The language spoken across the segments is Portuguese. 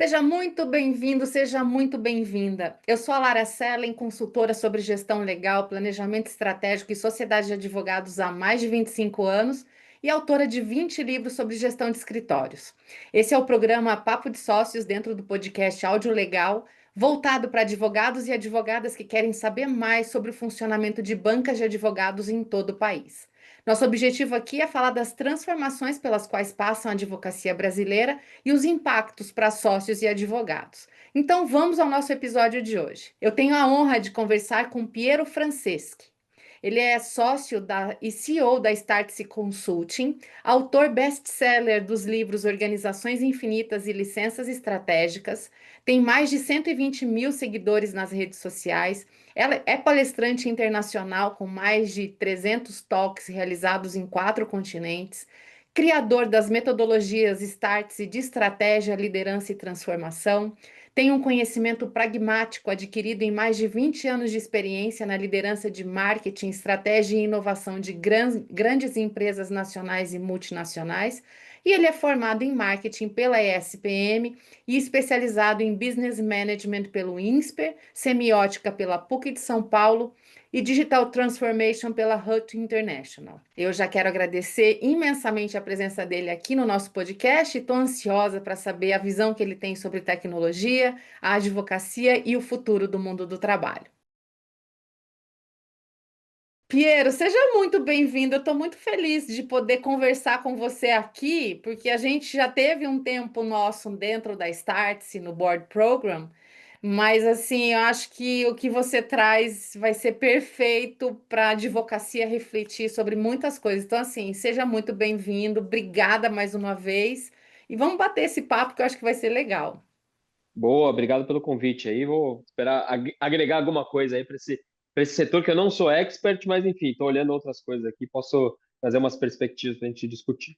Seja muito bem-vindo, seja muito bem-vinda. Eu sou a Lara Sellen, consultora sobre gestão legal, planejamento estratégico e sociedade de advogados há mais de 25 anos e autora de 20 livros sobre gestão de escritórios. Esse é o programa Papo de Sócios dentro do podcast Áudio Legal, voltado para advogados e advogadas que querem saber mais sobre o funcionamento de bancas de advogados em todo o país. Nosso objetivo aqui é falar das transformações pelas quais passa a advocacia brasileira e os impactos para sócios e advogados. Então vamos ao nosso episódio de hoje. Eu tenho a honra de conversar com Piero Franceschi. Ele é sócio e CEO da Startse Consulting, autor best-seller dos livros Organizações Infinitas e Licenças Estratégicas, tem mais de 120 mil seguidores nas redes sociais, ela é palestrante internacional com mais de 300 talks realizados em 4 continentes, criador das metodologias Startse de estratégia, liderança e transformação, tem um conhecimento pragmático adquirido em mais de 20 anos de experiência na liderança de marketing, estratégia e inovação de grandes empresas nacionais e multinacionais. E ele é formado em marketing pela ESPM e especializado em business management pelo INSPER, semiótica pela PUC de São Paulo e Digital Transformation pela Hut International. Eu já quero agradecer imensamente a presença dele aqui no nosso podcast e estou ansiosa para saber a visão que ele tem sobre tecnologia, a advocacia e o futuro do mundo do trabalho. Piero, seja muito bem-vindo. Eu estou muito feliz de poder conversar com você aqui, porque a gente já teve um tempo nosso dentro da Startse, no Board Program, mas assim, eu acho que o que você traz vai ser perfeito para a advocacia refletir sobre muitas coisas. Então, assim, seja muito bem-vindo. Obrigada mais uma vez. E vamos bater esse papo que eu acho que vai ser legal. Boa, obrigado pelo convite aí. Vou esperar agregar alguma coisa aí para esse setor que eu não sou expert, mas enfim, estou olhando outras coisas aqui, posso trazer umas perspectivas para a gente discutir.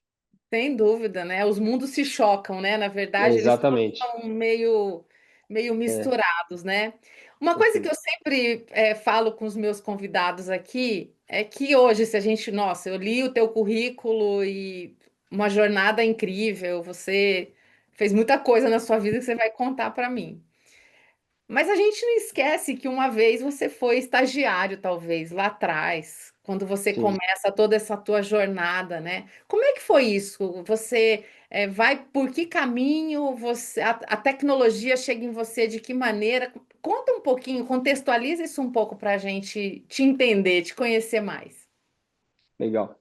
Sem dúvida, né? Os mundos se chocam, né? Na verdade, eles todos Exatamente. são meio É, misturados, né? Uma coisa que eu perfeito. sempre falo com os meus convidados aqui é que hoje, se a gente, nossa, eu li o teu currículo e uma jornada incrível, você fez muita coisa na sua vida que você vai contar para mim. Mas a gente não esquece que uma vez você foi estagiário, talvez, lá atrás, quando você Sim. começa toda essa tua jornada, né? Como é que foi isso? Você vai por que caminho? A tecnologia chega em você de que maneira? Conta um pouquinho, contextualiza isso um pouco para a gente te entender, te conhecer mais. Legal.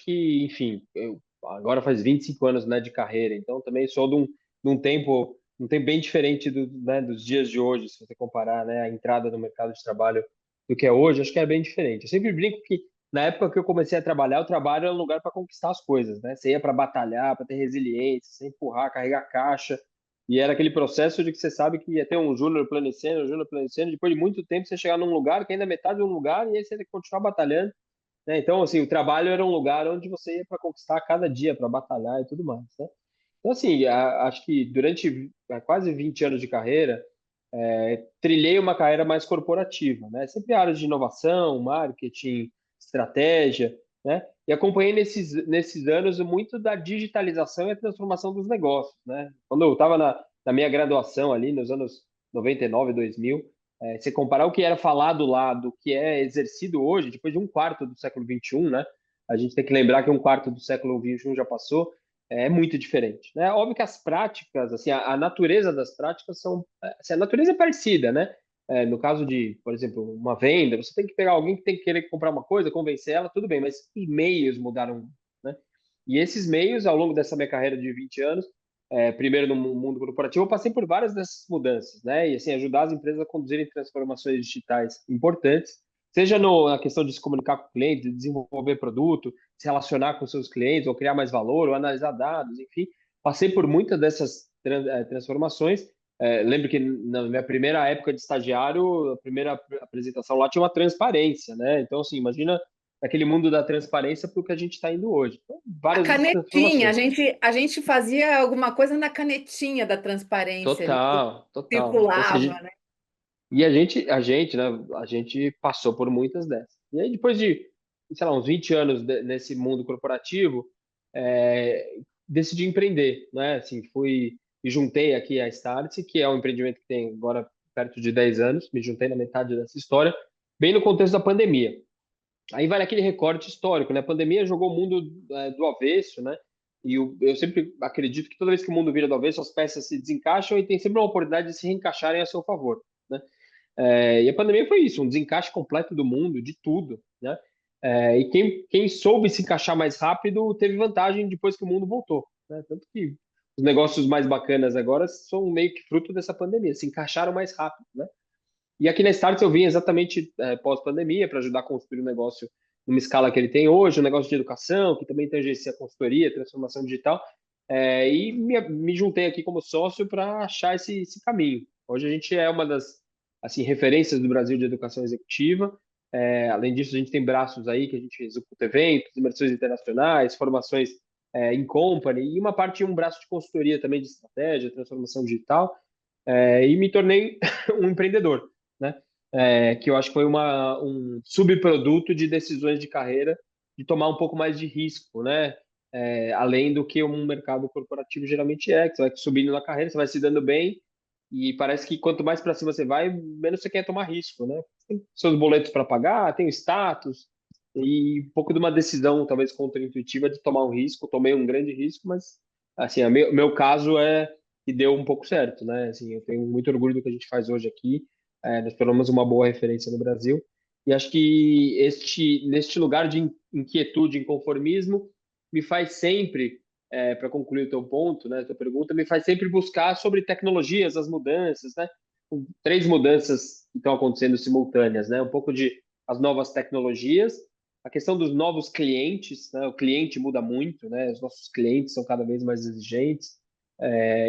Enfim, eu agora faz 25 anos, né, de carreira, então também sou de um tempo bem diferente dos dias de hoje, se você comparar, né, a entrada no mercado de trabalho do que é hoje, acho que é bem diferente. Eu sempre brinco que na época que eu comecei a trabalhar, o trabalho era um lugar para conquistar as coisas, né? Você ia para batalhar, para ter resiliência, sem empurrar, carregar caixa, e era aquele processo de que você sabe que ia ter um júnior planicendo, depois de muito tempo você chegar num lugar que ainda é metade de um lugar, e aí você tem que continuar batalhando, né? Então, assim, o trabalho era um lugar onde você ia para conquistar cada dia, para batalhar e tudo mais, né? Então, assim, acho que durante quase 20 anos de carreira, trilhei uma carreira mais corporativa, né? Sempre áreas de inovação, marketing, estratégia, né? E acompanhei nesses anos muito da digitalização e a transformação dos negócios, né? Quando eu estava na minha graduação ali, nos anos 99, 2000, você comparar o que era falado lá do que é exercido hoje, depois de um quarto do século XXI, né? A gente tem que lembrar que um quarto do século XXI já passou, é muito diferente, né? Óbvio que as práticas, assim, a natureza das práticas são, assim, a natureza é parecida, né? No caso de, por exemplo, uma venda, você tem que pegar alguém que tem que querer comprar uma coisa, convencer ela, tudo bem, mas e meios mudaram, né? E esses meios, ao longo dessa minha carreira de 20 anos, primeiro no mundo corporativo, eu passei por várias dessas mudanças, né? E assim, ajudar as empresas a conduzirem transformações digitais importantes, seja na questão de se comunicar com o cliente, de desenvolver produto, se relacionar com seus clientes, ou criar mais valor, ou analisar dados, enfim. Passei por muitas dessas transformações. Lembro que na minha primeira época de estagiário, a primeira apresentação lá tinha uma transparência, né? Então, assim, imagina aquele mundo da transparência para o que a gente está indo hoje. Então, A várias dessas canetinha, transformações. a gente fazia alguma coisa na canetinha da transparência ali, que Total, total. Então, assim, circulava, né? e né, a gente passou por muitas dessas. E aí, depois de, sei lá, uns 20 anos nesse mundo corporativo, decidi empreender, né? Assim, fui. me juntei aqui à Startse, que é um empreendimento que tem agora perto de 10 anos, me juntei na metade dessa história, bem no contexto da pandemia. Aí vale aquele recorte histórico, né? A pandemia jogou o mundo do avesso, né? E eu sempre acredito que toda vez que o mundo vira do avesso, as peças se desencaixam e tem sempre uma oportunidade de se reencaixarem a seu favor, né? E a pandemia foi isso, um desencaixe completo do mundo, de tudo, né? E quem soube se encaixar mais rápido teve vantagem depois que o mundo voltou, né? Tanto que os negócios mais bacanas agora são meio que fruto dessa pandemia, se encaixaram mais rápido, né? E aqui na Starts eu vim exatamente pós-pandemia para ajudar a construir o negócio numa escala que ele tem hoje, um negócio de educação, que também tangencia a consultoria, transformação digital, e me juntei aqui como sócio para achar esse caminho. Hoje a gente é uma das assim, referências do Brasil de educação executiva. Além disso, a gente tem braços aí que a gente executa eventos, imersões internacionais, formações em company, e uma parte, um braço de consultoria também de estratégia, transformação digital, e me tornei um empreendedor, né? Que eu acho que foi um subproduto de decisões de carreira, de tomar um pouco mais de risco, né? Além do que um mercado corporativo geralmente é, que você vai subindo na carreira, você vai se dando bem, e parece que quanto mais para cima você vai, menos você quer tomar risco, né? Tem seus boletos para pagar, tem o status, e um pouco de uma decisão, talvez contraintuitiva, de tomar um risco. Tomei um grande risco, mas, assim, meu caso que deu um pouco certo, né? Assim, eu tenho muito orgulho do que a gente faz hoje aqui. Nós tornamos uma boa referência no Brasil. E acho que neste lugar de inquietude, inconformismo, me faz sempre, para concluir o teu ponto, né, a tua pergunta, me faz sempre buscar sobre tecnologias, as mudanças, né? Três mudanças que estão acontecendo simultâneas, né? Um pouco de as novas tecnologias, a questão dos novos clientes, né? O cliente muda muito, né? Os nossos clientes são cada vez mais exigentes.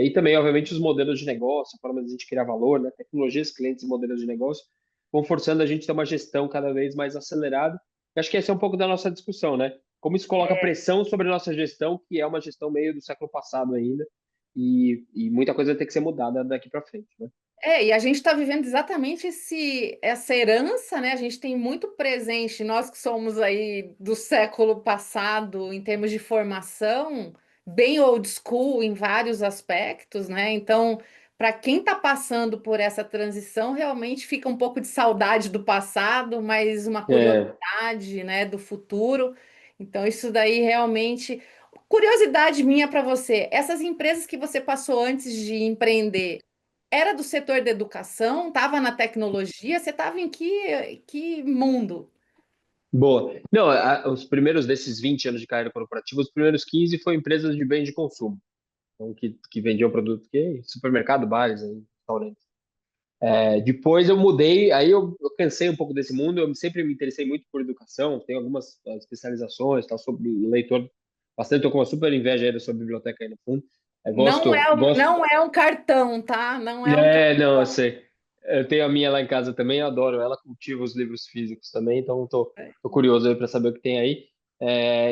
E também, obviamente, os modelos de negócio, a forma de a gente criar valor, né? Tecnologias, clientes e modelos de negócio vão forçando a gente a ter uma gestão cada vez mais acelerada. E acho que esse é um pouco da nossa discussão, né? Como isso coloca pressão sobre a nossa gestão, que é uma gestão meio do século passado ainda, e muita coisa tem que ser mudada daqui para frente, né? E a gente está vivendo exatamente essa herança, né? A gente tem muito presente, nós que somos aí do século passado, em termos de formação, bem old school em vários aspectos, né? Então, para quem está passando por essa transição, realmente fica um pouco de saudade do passado, mas uma É, curiosidade, né, do futuro. Então, isso daí realmente. Curiosidade minha para você, essas empresas que você passou antes de empreender. Era do setor da educação, estava na tecnologia, você estava em que mundo? boa. Não, os primeiros desses 20 anos de carreira corporativa, os primeiros 15 foi empresas de bens de consumo, então, que vendiam produto que supermercado, bares, aí, restaurantes. Depois eu mudei, aí eu cansei um pouco desse mundo, eu sempre me interessei muito por educação, tenho algumas especializações, tal, sobre leitor, bastante, tô com uma super inveja aí da sua biblioteca aí no fundo. Gosto. Não é um cartão, tá? Não é um Não, eu sei. Eu tenho a minha lá em casa também, eu adoro ela, cultivo os livros físicos também, então tô curioso aí para saber o que tem aí.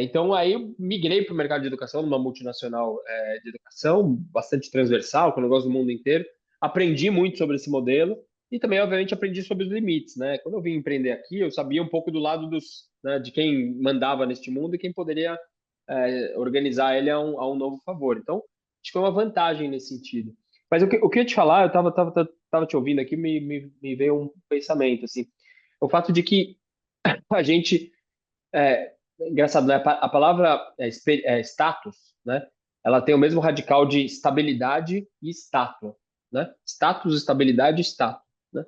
Então aí eu migrei para o mercado de educação, numa multinacional de educação, bastante transversal, com o negócio do mundo inteiro. Aprendi muito sobre esse modelo e também, obviamente, aprendi sobre os limites, né? Quando eu vim empreender aqui, eu sabia um pouco do lado né, de quem mandava neste mundo e quem poderia organizar ele a um novo favor. Então, acho que foi uma vantagem nesse sentido. Mas o que eu ia te falar, eu tava te ouvindo aqui, me veio um pensamento, assim. O fato de que a gente. Engraçado, né? A palavra status, né? Ela tem o mesmo radical de estabilidade e estátua, né? Status, estabilidade e estátua, né?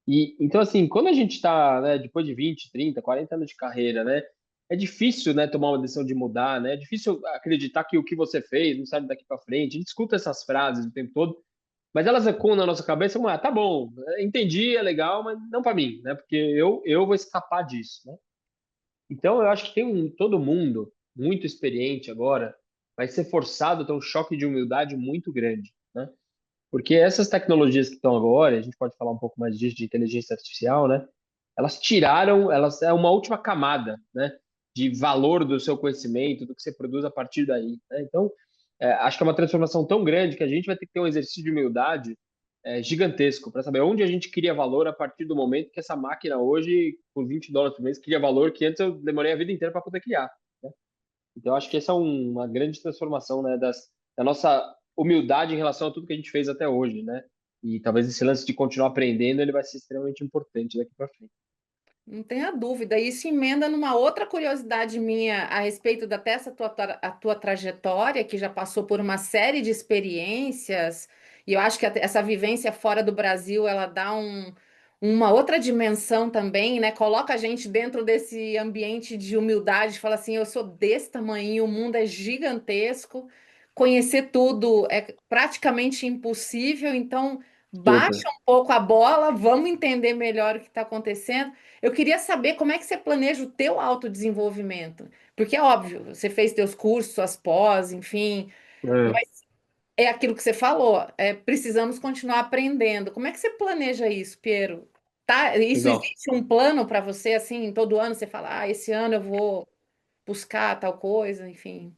E, então, assim, quando a gente está, né, depois de 20, 30, 40 anos de carreira, né? É difícil, né, tomar uma decisão de mudar, né? É difícil acreditar que o que você fez não sai daqui para frente. A gente escuta essas frases o tempo todo, mas elas ecoam na nossa cabeça como, tá bom, entendi, é legal, mas não para mim, né? Porque eu vou escapar disso, né? Então eu acho que todo mundo muito experiente agora vai ser forçado a ter um choque de humildade muito grande, né? Porque essas tecnologias que estão agora, a gente pode falar um pouco mais disso, de inteligência artificial, né? Elas é uma última camada, né? De valor do seu conhecimento, do que você produz a partir daí, né? Então, acho que é uma transformação tão grande que a gente vai ter que ter um exercício de humildade gigantesco para saber onde a gente cria valor a partir do momento que essa máquina hoje, por US$ 20 por mês, cria valor que antes eu demorei a vida inteira para poder criar, né? Então, acho que essa é uma grande transformação, né, da nossa humildade em relação a tudo que a gente fez até hoje, né? E talvez esse lance de continuar aprendendo, ele vai ser extremamente importante daqui para frente. Não tenha dúvida. Isso emenda numa outra curiosidade minha a respeito da dessa a tua trajetória, que já passou por uma série de experiências, e eu acho que essa vivência fora do Brasil, ela dá uma outra dimensão também, né? Coloca a gente dentro desse ambiente de humildade, fala assim, eu sou desse tamanho, o mundo é gigantesco, conhecer tudo é praticamente impossível, então Super. baixa um pouco a bola, vamos entender melhor o que está acontecendo. Eu queria saber como é que você planeja o teu autodesenvolvimento, porque é óbvio, você fez teus cursos, suas pós, enfim, É, mas é aquilo que você falou, precisamos continuar aprendendo. Como é que você planeja isso, Piero? Tá, isso legal. existe um plano para você, assim, todo ano você fala, esse ano eu vou buscar tal coisa, enfim.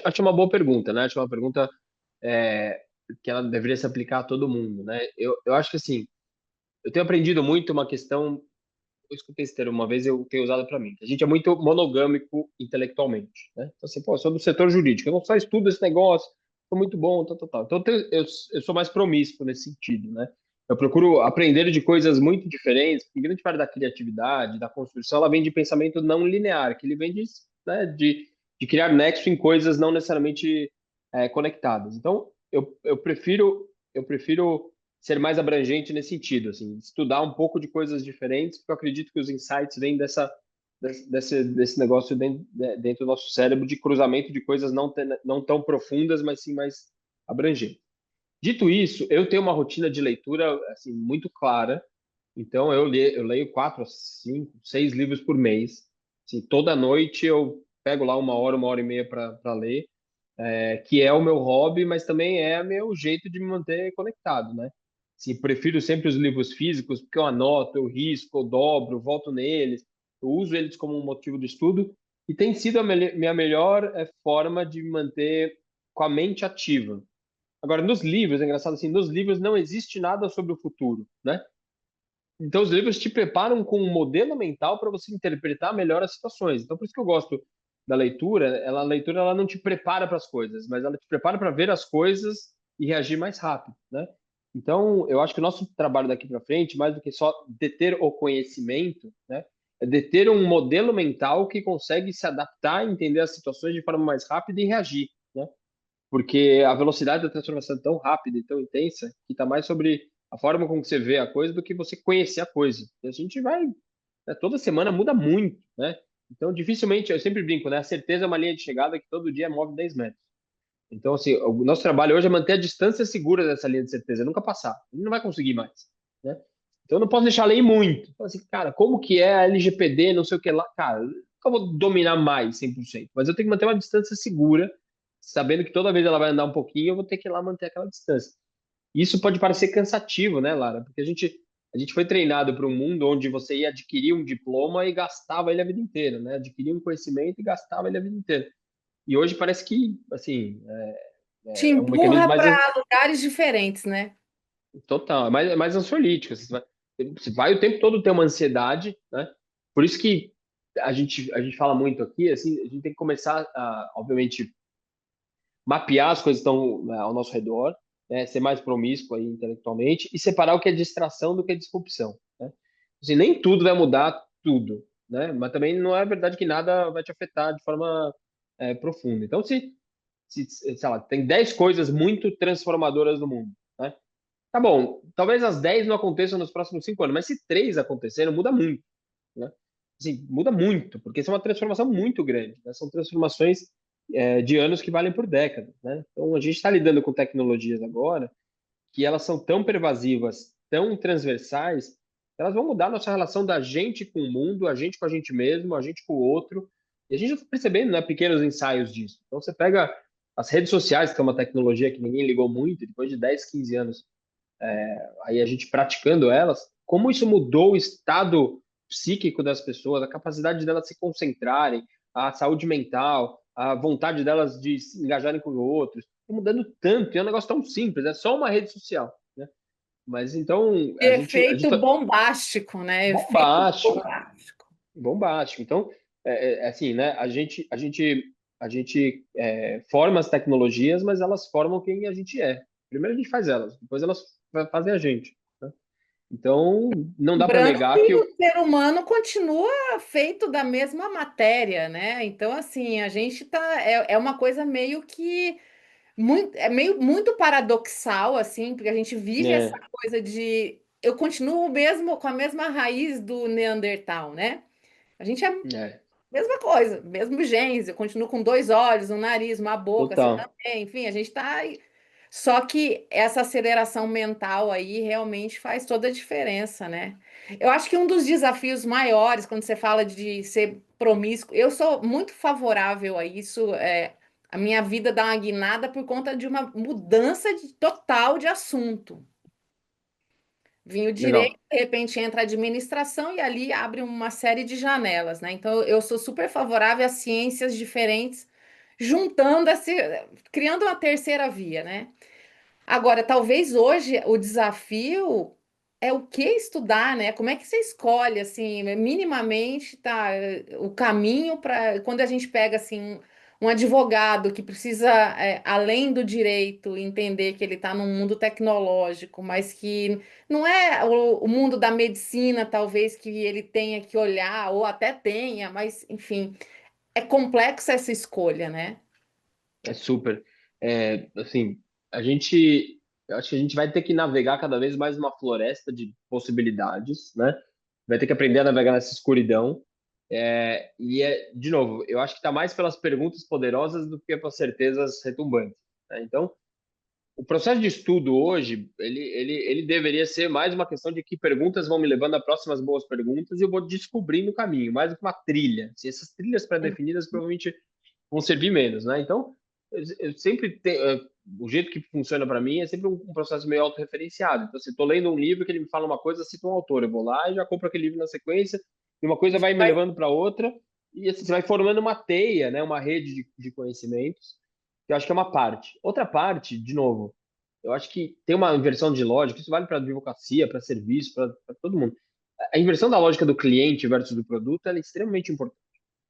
Acho uma boa pergunta, né? Acho uma pergunta é, que ela deveria se aplicar a todo mundo, né? Eu acho que assim, eu tenho aprendido muito uma questão, eu escutei esse termo uma vez, eu tenho usado para mim, que a gente é muito monogâmico intelectualmente, né? Então, assim, pô, eu sou do setor jurídico, eu não só estudo esse negócio, sou muito bom, tal, tal, tal. Então, eu sou mais promíscuo nesse sentido, né? Eu procuro aprender de coisas muito diferentes, porque grande parte da criatividade, da construção, ela vem de pensamento não linear, que ele vem de, né, de criar nexo em coisas não necessariamente conectadas. Então, eu prefiro ser mais abrangente nesse sentido, assim, estudar um pouco de coisas diferentes, porque eu acredito que os insights vêm desse negócio dentro do nosso cérebro de cruzamento de coisas não tão profundas, mas sim mais abrangentes. Dito isso, eu tenho uma rotina de leitura assim muito clara. Então eu leio 4, 5, 6 livros por mês. Assim, toda noite eu pego lá 1 hora, 1 hora e meia para ler, que é o meu hobby, mas também é meu jeito de me manter conectado, né? Assim, prefiro sempre os livros físicos, porque eu anoto, eu risco, eu dobro, volto neles, eu uso eles como um motivo de estudo, e tem sido a minha melhor forma de me manter com a mente ativa. Agora, nos livros, é engraçado assim, nos livros não existe nada sobre o futuro, né? Então, os livros te preparam com um modelo mental para você interpretar melhor as situações. Então, por isso que eu gosto da leitura. A leitura ela não te prepara para as coisas, mas ela te prepara para ver as coisas e reagir mais rápido, né? Então, eu acho que o nosso trabalho daqui para frente, mais do que só deter o conhecimento, né, é deter um modelo mental que consegue se adaptar, entender as situações de forma mais rápida e reagir, né? Porque a velocidade da transformação é tão rápida e tão intensa que está mais sobre a forma como você vê a coisa do que você conhecer a coisa. E a gente vai, né, toda semana muda muito, né? Então, dificilmente, eu sempre brinco, né? A certeza é uma linha de chegada que todo dia move 10 metros. Então, assim, o nosso trabalho hoje é manter a distância segura dessa linha de certeza, nunca passar. A gente não vai conseguir mais, né? Então, eu não posso deixar ela ir muito. Então, assim, cara, como que é a LGPD, não sei o que lá? Cara, eu nunca vou dominar mais 100%, mas eu tenho que manter uma distância segura, sabendo que toda vez ela vai andar um pouquinho, eu vou ter que ir lá manter aquela distância. Isso pode parecer cansativo, né, Lara? Porque a gente foi treinado para um mundo onde você ia adquirir um diploma e gastava ele a vida inteira, né? Adquirir um conhecimento e gastava ele a vida inteira. E hoje parece que, assim, Te é um mecanismo empurra mais para lugares diferentes, né? total, é mais ansiolítico. Você vai o tempo todo ter uma ansiedade, né? Por isso que a gente fala muito aqui, assim, a gente tem que começar a, obviamente, mapear as coisas que estão, né, ao nosso redor, né, ser mais promíscuo aí intelectualmente e separar o que é distração do que é disrupção, né? Assim, nem tudo vai mudar tudo, né? Mas também não é verdade que nada vai te afetar de forma profunda. Então, sei lá, tem 10 coisas muito transformadoras no mundo, né? Tá bom, talvez as 10 não aconteçam nos próximos 5 anos, mas se 3 acontecerem, muda muito, né? Assim, muda muito, porque isso é uma transformação muito grande, né? São transformações de anos que valem por décadas, né? Então, a gente está lidando com tecnologias agora que elas são tão pervasivas, tão transversais, elas vão mudar a nossa relação da gente com o mundo, a gente com a gente mesmo, a gente com o outro. E a gente já está percebendo, né, pequenos ensaios disso. Então, você pega as redes sociais, que é uma tecnologia que ninguém ligou muito, depois de 10, 15 anos aí a gente praticando elas, como isso mudou o estado psíquico das pessoas, a capacidade delas se concentrarem, a saúde mental, a vontade delas de se engajarem com os outros, tá mudando tanto, e é um negócio tão simples, é só uma rede social, né? Mas então De a gente efeito bombástico, né? Efeito bombástico, bombástico. bombástico. Então, assim, né? A gente a gente forma as tecnologias, mas elas formam quem a gente é. Primeiro a gente faz elas, depois elas fazem a gente, né? Então, não dá para Lembrando negar que que o ser humano continua feito da mesma matéria, né? Então, assim, a gente tá. É uma coisa meio que. É meio muito paradoxal, assim, porque a gente vive essa é, coisa de. Eu continuo mesmo com a mesma raiz do Neandertal, né? A gente é a é, mesma coisa, mesmo genes. Eu continuo com dois olhos, um nariz, uma boca, você total. também. Enfim, a gente tá. Só que essa aceleração mental aí realmente faz toda a diferença, né? Eu acho que um dos desafios maiores quando você fala de ser promíscuo, eu sou muito favorável a isso. A minha vida dá uma guinada por conta de uma mudança total de assunto. Vim o direito, Legal. de repente entra a administração e ali abre uma série de janelas, né? Então eu sou super favorável a ciências diferentes, juntando, criando uma terceira via, né? Agora, talvez hoje o desafio é o que estudar, né? Como é que você escolhe, assim, minimamente, tá, o caminho para quando a gente pega, assim, um advogado que precisa, além do direito, entender que ele está num mundo tecnológico, mas que não é o mundo da medicina, talvez, que ele tenha que olhar, ou até tenha, mas, enfim, é complexa essa escolha, né? É super. Assim, a gente, eu acho que a gente vai ter que navegar cada vez mais numa floresta de possibilidades, né? Vai ter que aprender a navegar nessa escuridão. De novo, eu acho que está mais pelas perguntas poderosas do que pelas certezas retumbantes, né? Então, o processo de estudo hoje, ele deveria ser mais uma questão de que perguntas vão me levando a próximas boas perguntas e eu vou descobrindo o caminho, mais do que uma trilha. Se essas trilhas pré-definidas provavelmente vão servir menos, né? Então, eu sempre tenho, o jeito que funciona para mim é sempre um processo meio autorreferenciado. Então, se estou lendo um livro que ele me fala uma coisa, cito um autor, eu vou lá e já compro aquele livro na sequência, e uma coisa vai me levando para outra, e assim, você vai formando uma teia, né? Uma rede de conhecimentos, que eu acho que é uma parte. Outra parte, de novo, eu acho que tem uma inversão de lógica, isso vale para advocacia, para serviço, para todo mundo. A inversão da lógica do cliente versus do produto ela é extremamente importante,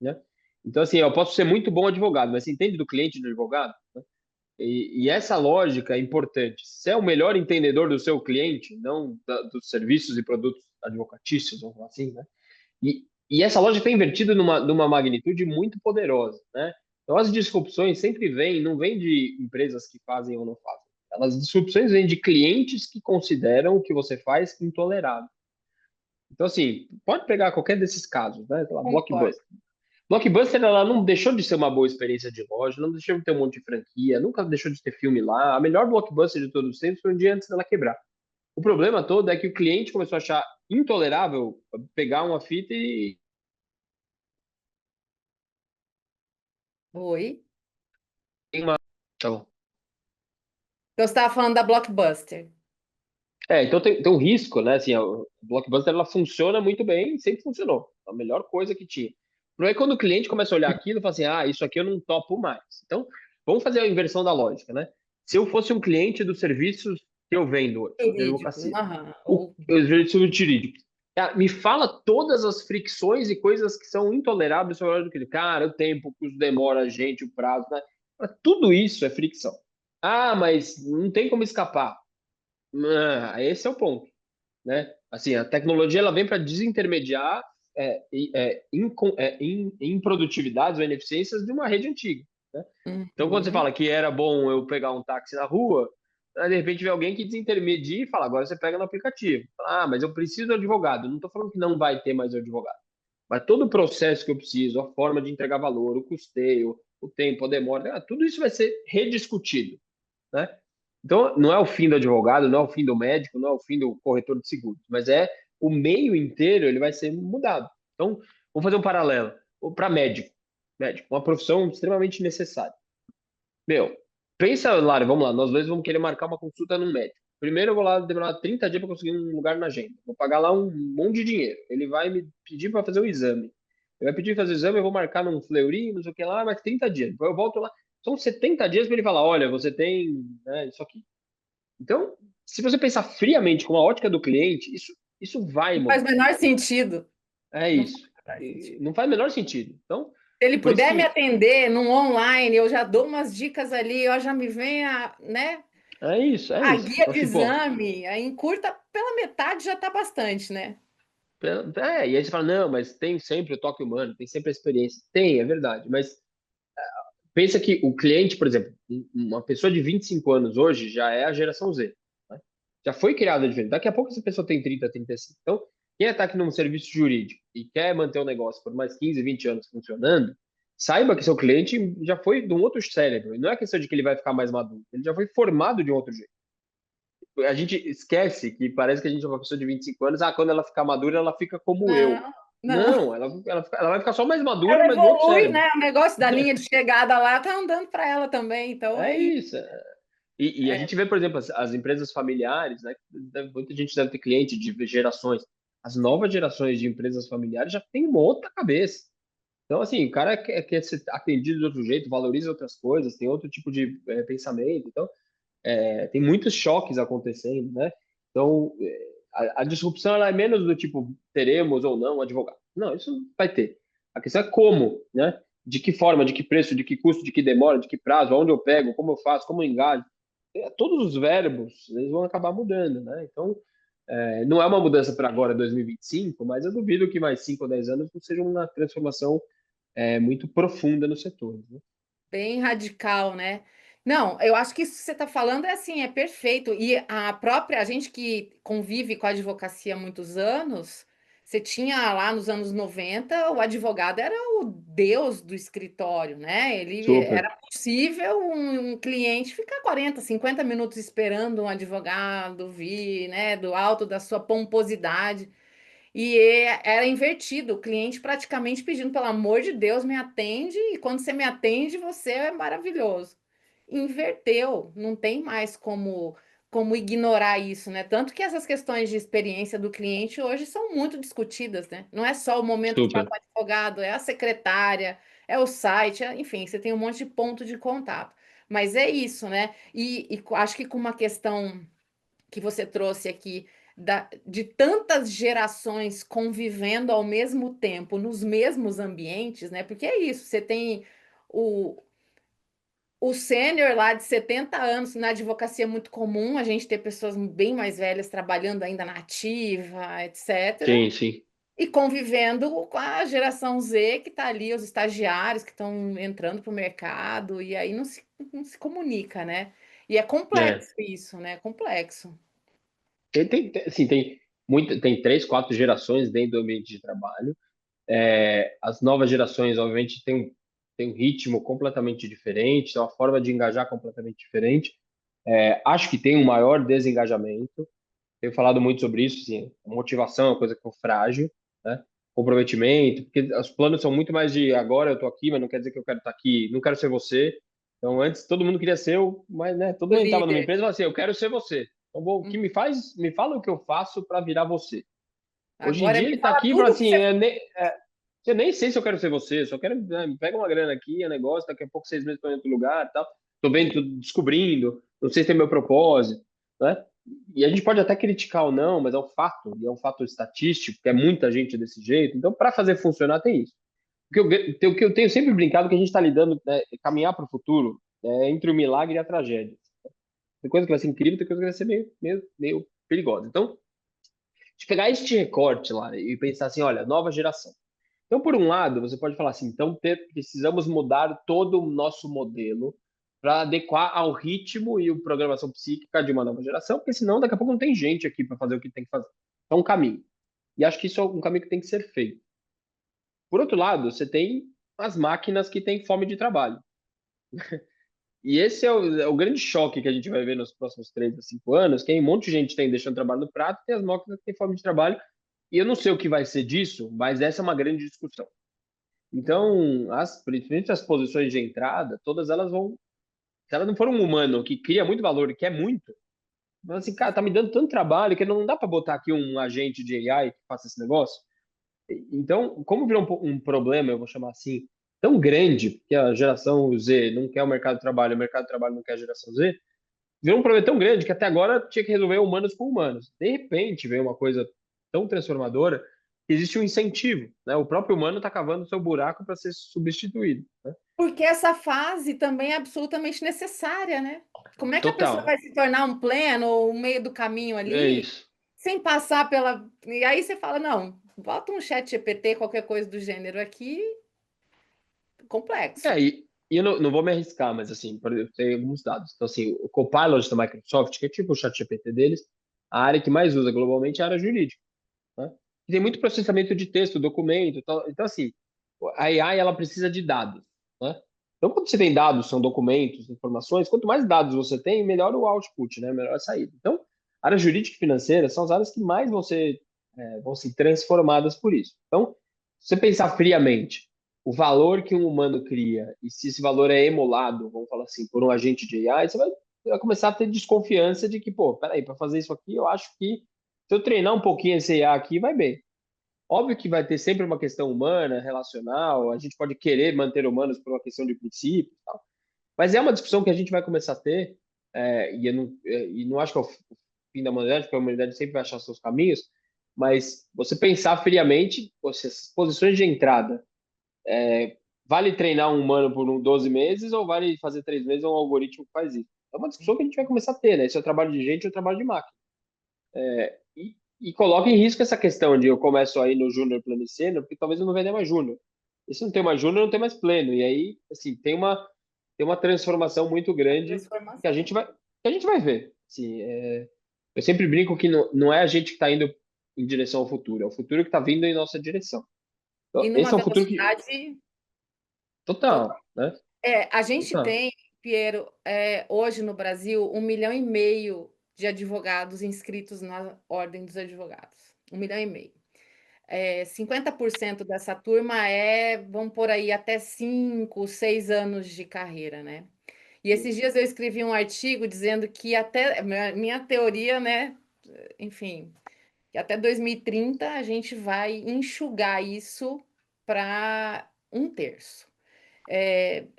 né? Então, assim, eu posso ser muito bom advogado, mas você entende do cliente e do advogado? Né? E essa lógica é importante. Você é o melhor entendedor do seu cliente, não dos serviços e produtos advocatícios, vamos falar assim, né? E essa lógica está invertida numa magnitude muito poderosa, né? Então, as disrupções sempre vêm, não vêm de empresas que fazem ou não fazem. As disrupções vêm de clientes que consideram o que você faz intolerável. Então, assim, pode pegar qualquer desses casos, né? Sei lá, Concordo. Blockbuster. Blockbuster, ela não deixou de ser uma boa experiência de loja, não deixou de ter um monte de franquia, nunca deixou de ter filme lá. A melhor Blockbuster de todos os tempos foi um dia antes dela quebrar. O problema todo é que o cliente começou a achar intolerável pegar uma fita e Oi. tá bom. Então, você estava falando da Blockbuster. Então tem um risco, né? Assim, a Blockbuster ela funciona muito bem, sempre funcionou. A melhor coisa que tinha. O problema é quando o cliente começa a olhar aquilo e fala assim: ah, isso aqui eu não topo mais. Então, vamos fazer a inversão da lógica, né? Se eu fosse um cliente dos serviços que eu vendo hoje, de Jurídicos, advocacia, aham. os serviços jurídicos, me fala todas as fricções e coisas que são intoleráveis sobre a hora do cliente. Cara, o tempo, o custo demora, a gente, o prazo, né? Tudo isso é fricção. Ah, mas não tem como escapar. Esse é o ponto, né? Assim, a tecnologia ela vem para desintermediar improdutividades ou ineficiências de uma rede antiga, né? Então, quando você Uhum. fala que era bom eu pegar um táxi na rua, de repente vem alguém que desintermedia e fala, agora você pega no aplicativo. Ah, mas eu preciso do advogado. Não estou falando que não vai ter mais o advogado. Mas todo o processo que eu preciso, a forma de entregar valor, o custeio, o tempo, a demora, tudo isso vai ser rediscutido, né? Então, não é o fim do advogado, não é o fim do médico, não é o fim do corretor de seguros, mas é o meio inteiro ele vai ser mudado. Então, vamos fazer um paralelo para médico. Médico, uma profissão extremamente necessária. Meu, pensa, Lara, vamos lá, nós dois vamos querer marcar uma consulta no médico. Primeiro eu vou lá demorar 30 dias para conseguir um lugar na agenda. Vou pagar lá um monte de dinheiro. Ele vai me pedir para fazer o exame. Ele vai pedir para fazer o exame, eu vou marcar num Fleury, não sei o que lá, mas 30 dias. Depois eu volto lá. São 70 dias para ele falar, olha, você tem, né, isso aqui. Então, se você pensar friamente com a ótica do cliente, isso vai Não faz o mudar. menor sentido. É Não faz isso. o menor sentido. Não faz o menor sentido. Então, Se ele Por isso puder me que atender num online, eu já dou umas dicas ali, ó, já me vem né, é isso, é a isso. guia Então, de assim, pô, exame, aí encurta pela metade já tá bastante, né? e aí você fala, não, mas tem sempre o toque humano, tem sempre a experiência. Tem, é verdade, mas pensa que o cliente, por exemplo, uma pessoa de 25 anos hoje já é a geração Z, né? Já foi criada diferente. Daqui a pouco essa pessoa tem 30, 35. Então, quem está aqui num serviço jurídico e quer manter o negócio por mais 15, 20 anos funcionando, saiba que seu cliente já foi de um outro cérebro. E não é questão de que ele vai ficar mais maduro, ele já foi formado de um outro jeito. A gente esquece que parece que a gente é uma pessoa de 25 anos, quando ela ficar madura, ela fica como eu. Não, não. Não, ela vai ficar só mais madura, Ela mas no outro evolui, cérebro. né? O negócio da linha de chegada lá tá andando para ela também, então É é isso. isso. E a gente vê, por exemplo, as empresas familiares, né? Muita gente deve ter cliente de gerações. As novas gerações de empresas familiares já têm uma outra cabeça. Então, assim, o cara quer ser atendido de outro jeito, valoriza outras coisas, tem outro tipo de pensamento. Então, tem muitos choques acontecendo, né? Então, a disrupção ela é menos do tipo, teremos ou não advogado. Não, isso vai ter. A questão é como, né? De que forma, de que preço, de que custo, de que demora, de que prazo, onde eu pego, como eu faço, como eu engajo. Todos os verbos, eles vão acabar mudando, né? Então, não é uma mudança para agora, 2025, mas eu duvido que mais 5 ou 10 anos não seja uma transformação muito profunda no setor, né? Bem radical, né? Não, eu acho que isso que você está falando é assim, é perfeito. E a gente que convive com a advocacia há muitos anos, você tinha lá nos anos 90 o advogado era o deus do escritório, né? Ele Super. era possível um cliente ficar 40, 50 minutos esperando um advogado vir, né? Do alto da sua pomposidade. Era invertido, o cliente praticamente pedindo, pelo amor de Deus, me atende, e quando você me atende, você é maravilhoso. Inverteu, não tem mais como ignorar isso, né? Tanto que essas questões de experiência do cliente hoje são muito discutidas, né? Não é só o momento que está Super. com o advogado, é a secretária, é o site, enfim, você tem um monte de ponto de contato. Mas é isso, né? E acho que com uma questão que você trouxe aqui de tantas gerações convivendo ao mesmo tempo nos mesmos ambientes, né? Porque é isso, você tem o, o sênior lá de 70 anos, na advocacia é muito comum a gente ter pessoas bem mais velhas trabalhando ainda na ativa, etc. Sim, sim. E convivendo com a geração Z que está ali, os estagiários que estão entrando para o mercado, e aí não se comunica, né? E é É. complexo isso, né? Complexo. Assim, tem 3, 4 gerações dentro do ambiente de trabalho. As novas gerações, obviamente, têm um ritmo completamente diferente, tem uma forma de engajar completamente diferente. Acho que tem um maior desengajamento. Tenho falado muito sobre isso, assim, a motivação é uma coisa que é frágil, né? Comprometimento, porque os planos são muito mais de agora eu estou aqui, mas não quer dizer que eu quero estar aqui, não quero ser você. Então, antes todo mundo queria ser eu, mas né, todo O mundo estava numa líder. empresa e falava assim, eu quero ser você. Então, o que me fala o que eu faço para virar você. Hoje em Agora dia me ele está fala aqui e fala tudo que assim, você. eu nem sei se eu quero ser você, só quero, pega uma grana aqui, é negócio, daqui a pouco 6 meses para outro lugar, e tal. Tô vendo, tô descobrindo, não sei se é meu propósito, né? E a gente pode até criticar ou não, mas é um fato, e é um fato estatístico, que é muita gente desse jeito. Então, para fazer funcionar, tem isso. O que eu tenho sempre brincado que a gente está lidando, né, caminhar para o futuro, entre o milagre e a tragédia. Tem coisa que vai ser incrível, tem coisa que vai ser meio perigosa. Então, de pegar este recorte lá e pensar assim, olha, nova geração. Então, por um lado, você pode falar assim, então precisamos mudar todo o nosso modelo para adequar ao ritmo e a programação psíquica de uma nova geração, porque senão daqui a pouco não tem gente aqui para fazer o que tem que fazer. É um caminho. E acho que isso é um caminho que tem que ser feito. Por outro lado, você tem as máquinas que têm fome de trabalho. E esse é o grande choque que a gente vai ver nos próximos 3 a 5 anos, que um monte de gente tem deixando trabalho no prato, e as máquinas que têm fome de trabalho. E eu não sei o que vai ser disso, mas essa é uma grande discussão. Uhum. Então, principalmente as posições de entrada, todas elas vão. Se ela não for um humano que cria muito valor e quer muito, mas assim, cara, tá me dando tanto trabalho que não dá para botar aqui um agente de AI que faça esse negócio. Então, como virou um problema, eu vou chamar assim, tão grande, que a geração Z não quer o mercado de trabalho, o mercado de trabalho não quer a geração Z, virou um problema tão grande que até agora tinha que resolver humanos com humanos. De repente, veio uma coisa tão transformadora existe um incentivo, né? O próprio humano está cavando o seu buraco para ser substituído, né? Porque essa fase também é absolutamente necessária, né? Como é que a pessoa Total, vai se tornar um pleno ou um meio do caminho é ali, isso. sem passar pela. E aí você fala, não, bota um chat GPT, qualquer coisa do gênero aqui, complexo. E eu não vou me arriscar, mas assim, por exemplo, tem alguns dados. Então, assim, o Copilot da Microsoft, que é tipo o ChatGPT deles, a área que mais usa globalmente é a área jurídica, né? E tem muito processamento de texto, documento, e tal. Então, assim, a AI ela precisa de dados, né? Então, quando você tem dados, são documentos, informações, quanto mais dados você tem, melhor o output, né? Melhor a saída. Então, a área jurídica e financeira são as áreas que mais vão ser transformadas por isso. Então, se você pensar friamente, o valor que um humano cria, e se esse valor é emulado, vamos falar assim, por um agente de AI, você vai começar a ter desconfiança de que, pô, peraí, para fazer isso aqui, eu acho que se eu treinar um pouquinho esse AI aqui, vai bem. Óbvio que vai ter sempre uma questão humana, relacional, a gente pode querer manter humanos por uma questão de princípio, e tal. Mas é uma discussão que a gente vai começar a ter, e não acho que é o fim da humanidade, porque a humanidade sempre vai achar seus caminhos, mas você pensar friamente, essas posições de entrada, vale treinar um humano por 12 meses ou vale fazer 3 meses um algoritmo que faz isso? É uma discussão que a gente vai começar a ter, né? Se é o trabalho de gente ou é o trabalho de máquina. E coloca em risco essa questão de eu começo aí no júnior pleno e sênior, porque talvez eu não venha mais júnior. E se não tem mais júnior, não tem mais pleno. E aí, assim, tem uma transformação muito grande que Transformação. a gente vai ver. Assim, eu sempre brinco que não é a gente que está indo em direção ao futuro, é o futuro que está vindo em nossa direção. E Então, numa esse é um futuro que velocidade total, total. né? A gente Total. tem, Piero, hoje no Brasil, 1,5 milhão de advogados inscritos na Ordem dos Advogados. 1,5 milhão. 50% dessa turma vamos por aí, até 5, 6 anos de carreira, né? E esses dias eu escrevi um artigo dizendo que até minha teoria, né? Enfim, que até 2030 a gente vai enxugar isso para um terço.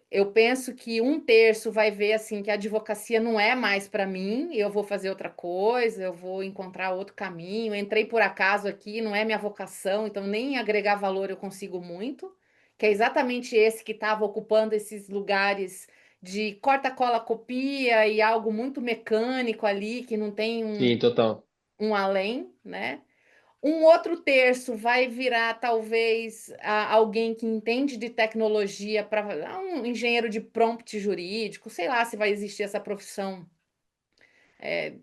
Eu penso que um terço vai ver assim que a advocacia não é mais para mim, eu vou fazer outra coisa, eu vou encontrar outro caminho. Entrei por acaso aqui, não é minha vocação, então nem agregar valor eu consigo muito, que é exatamente esse que estava ocupando esses lugares de corta, cola, copia e algo muito mecânico ali, que não tem Sim, total. um além, né? Um outro terço vai virar, talvez, alguém que entende de tecnologia para um engenheiro de prompt jurídico, sei lá se vai existir essa profissão.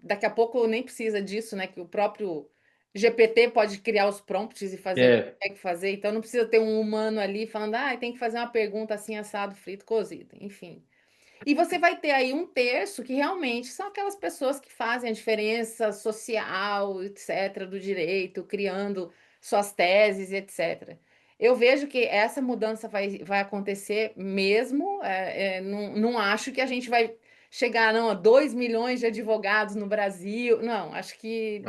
Daqui a pouco nem precisa disso, né? Que o próprio GPT pode criar os prompts e fazer o que É, tem que fazer, então não precisa ter um humano ali falando, tem que fazer uma pergunta assim, assado, frito, cozido, enfim. E você vai ter aí um terço que realmente são aquelas pessoas que fazem a diferença social, etc., do direito, criando suas teses, etc. Eu vejo que essa mudança vai acontecer mesmo. Não acho que a gente vai chegar não, a 2 milhões de advogados no Brasil. Não, acho que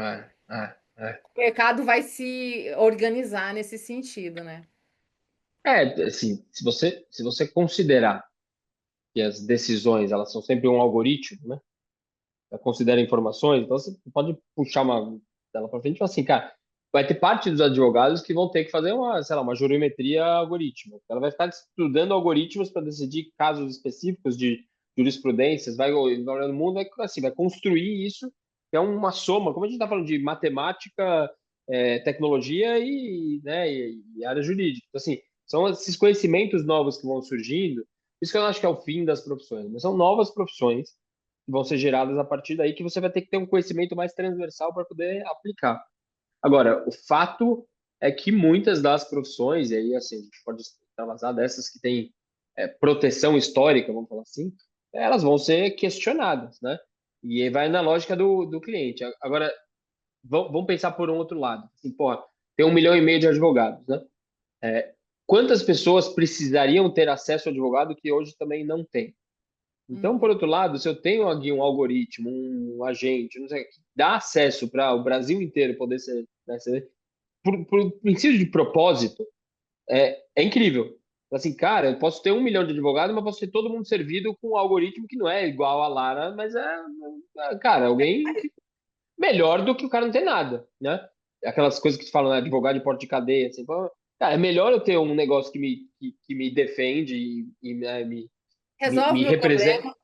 é, é. o mercado vai se organizar nesse sentido, né? Assim, se você considerar que as decisões elas são sempre um algoritmo, né? Considera informações, então você pode puxar uma dela para frente e falar assim, cara, vai ter parte dos advogados que vão ter que fazer uma, sei lá, uma jurimetria algorítmica. Ela vai ficar estudando algoritmos para decidir casos específicos de jurisprudências, vai no mundo, vai construir isso, que é uma soma, como a gente está falando de matemática, tecnologia né, e área jurídica. Então, assim, são esses conhecimentos novos que vão surgindo, isso que eu acho que é o fim das profissões, mas são novas profissões que vão ser geradas a partir daí, que você vai ter que ter um conhecimento mais transversal para poder aplicar. Agora, o fato é que muitas das profissões, e aí assim, a gente pode extravasar dessas que têm proteção histórica, vamos falar assim, elas vão ser questionadas, né? E aí vai na lógica do cliente. Agora, vamos pensar por um outro lado. Assim, porra, tem 1,5 milhão de advogados, né? Quantas pessoas precisariam ter acesso ao advogado que hoje também não tem? Então, Uhum. por outro lado, se eu tenho aqui um algoritmo, um agente, não sei, que dá acesso para o Brasil inteiro poder ser, né, por princípio de propósito, é incrível. Assim, cara, eu posso ter 1 milhão de advogados, mas posso ter todo mundo servido com um algoritmo que não é igual a Lara, mas cara, alguém melhor do que o cara não ter nada, né? aquelas coisas que se falam, né, advogado de porta de cadeia, assim, pô, cara, é melhor eu ter um negócio que me defende e né, Resolve me meu representa, problema.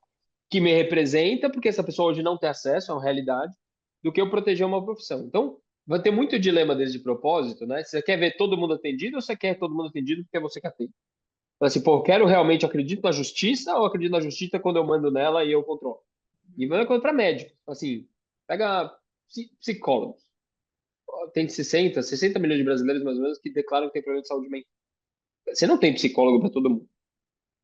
que me representa, porque essa pessoa hoje não tem acesso, é uma realidade, do que eu proteger uma profissão. Então, vai ter muito dilema desde propósito, né? Você quer ver todo mundo atendido ou você quer todo mundo atendido porque é você que atende? Então, assim, pô, eu quero realmente, acredito na justiça ou acredito na justiça quando eu mando nela e eu controlo? E mesma coisa para médico. Assim, pega psicólogos. Tem 60 milhões de brasileiros, mais ou menos, que declaram que tem problema de saúde mental. Você não tem psicólogo para todo mundo.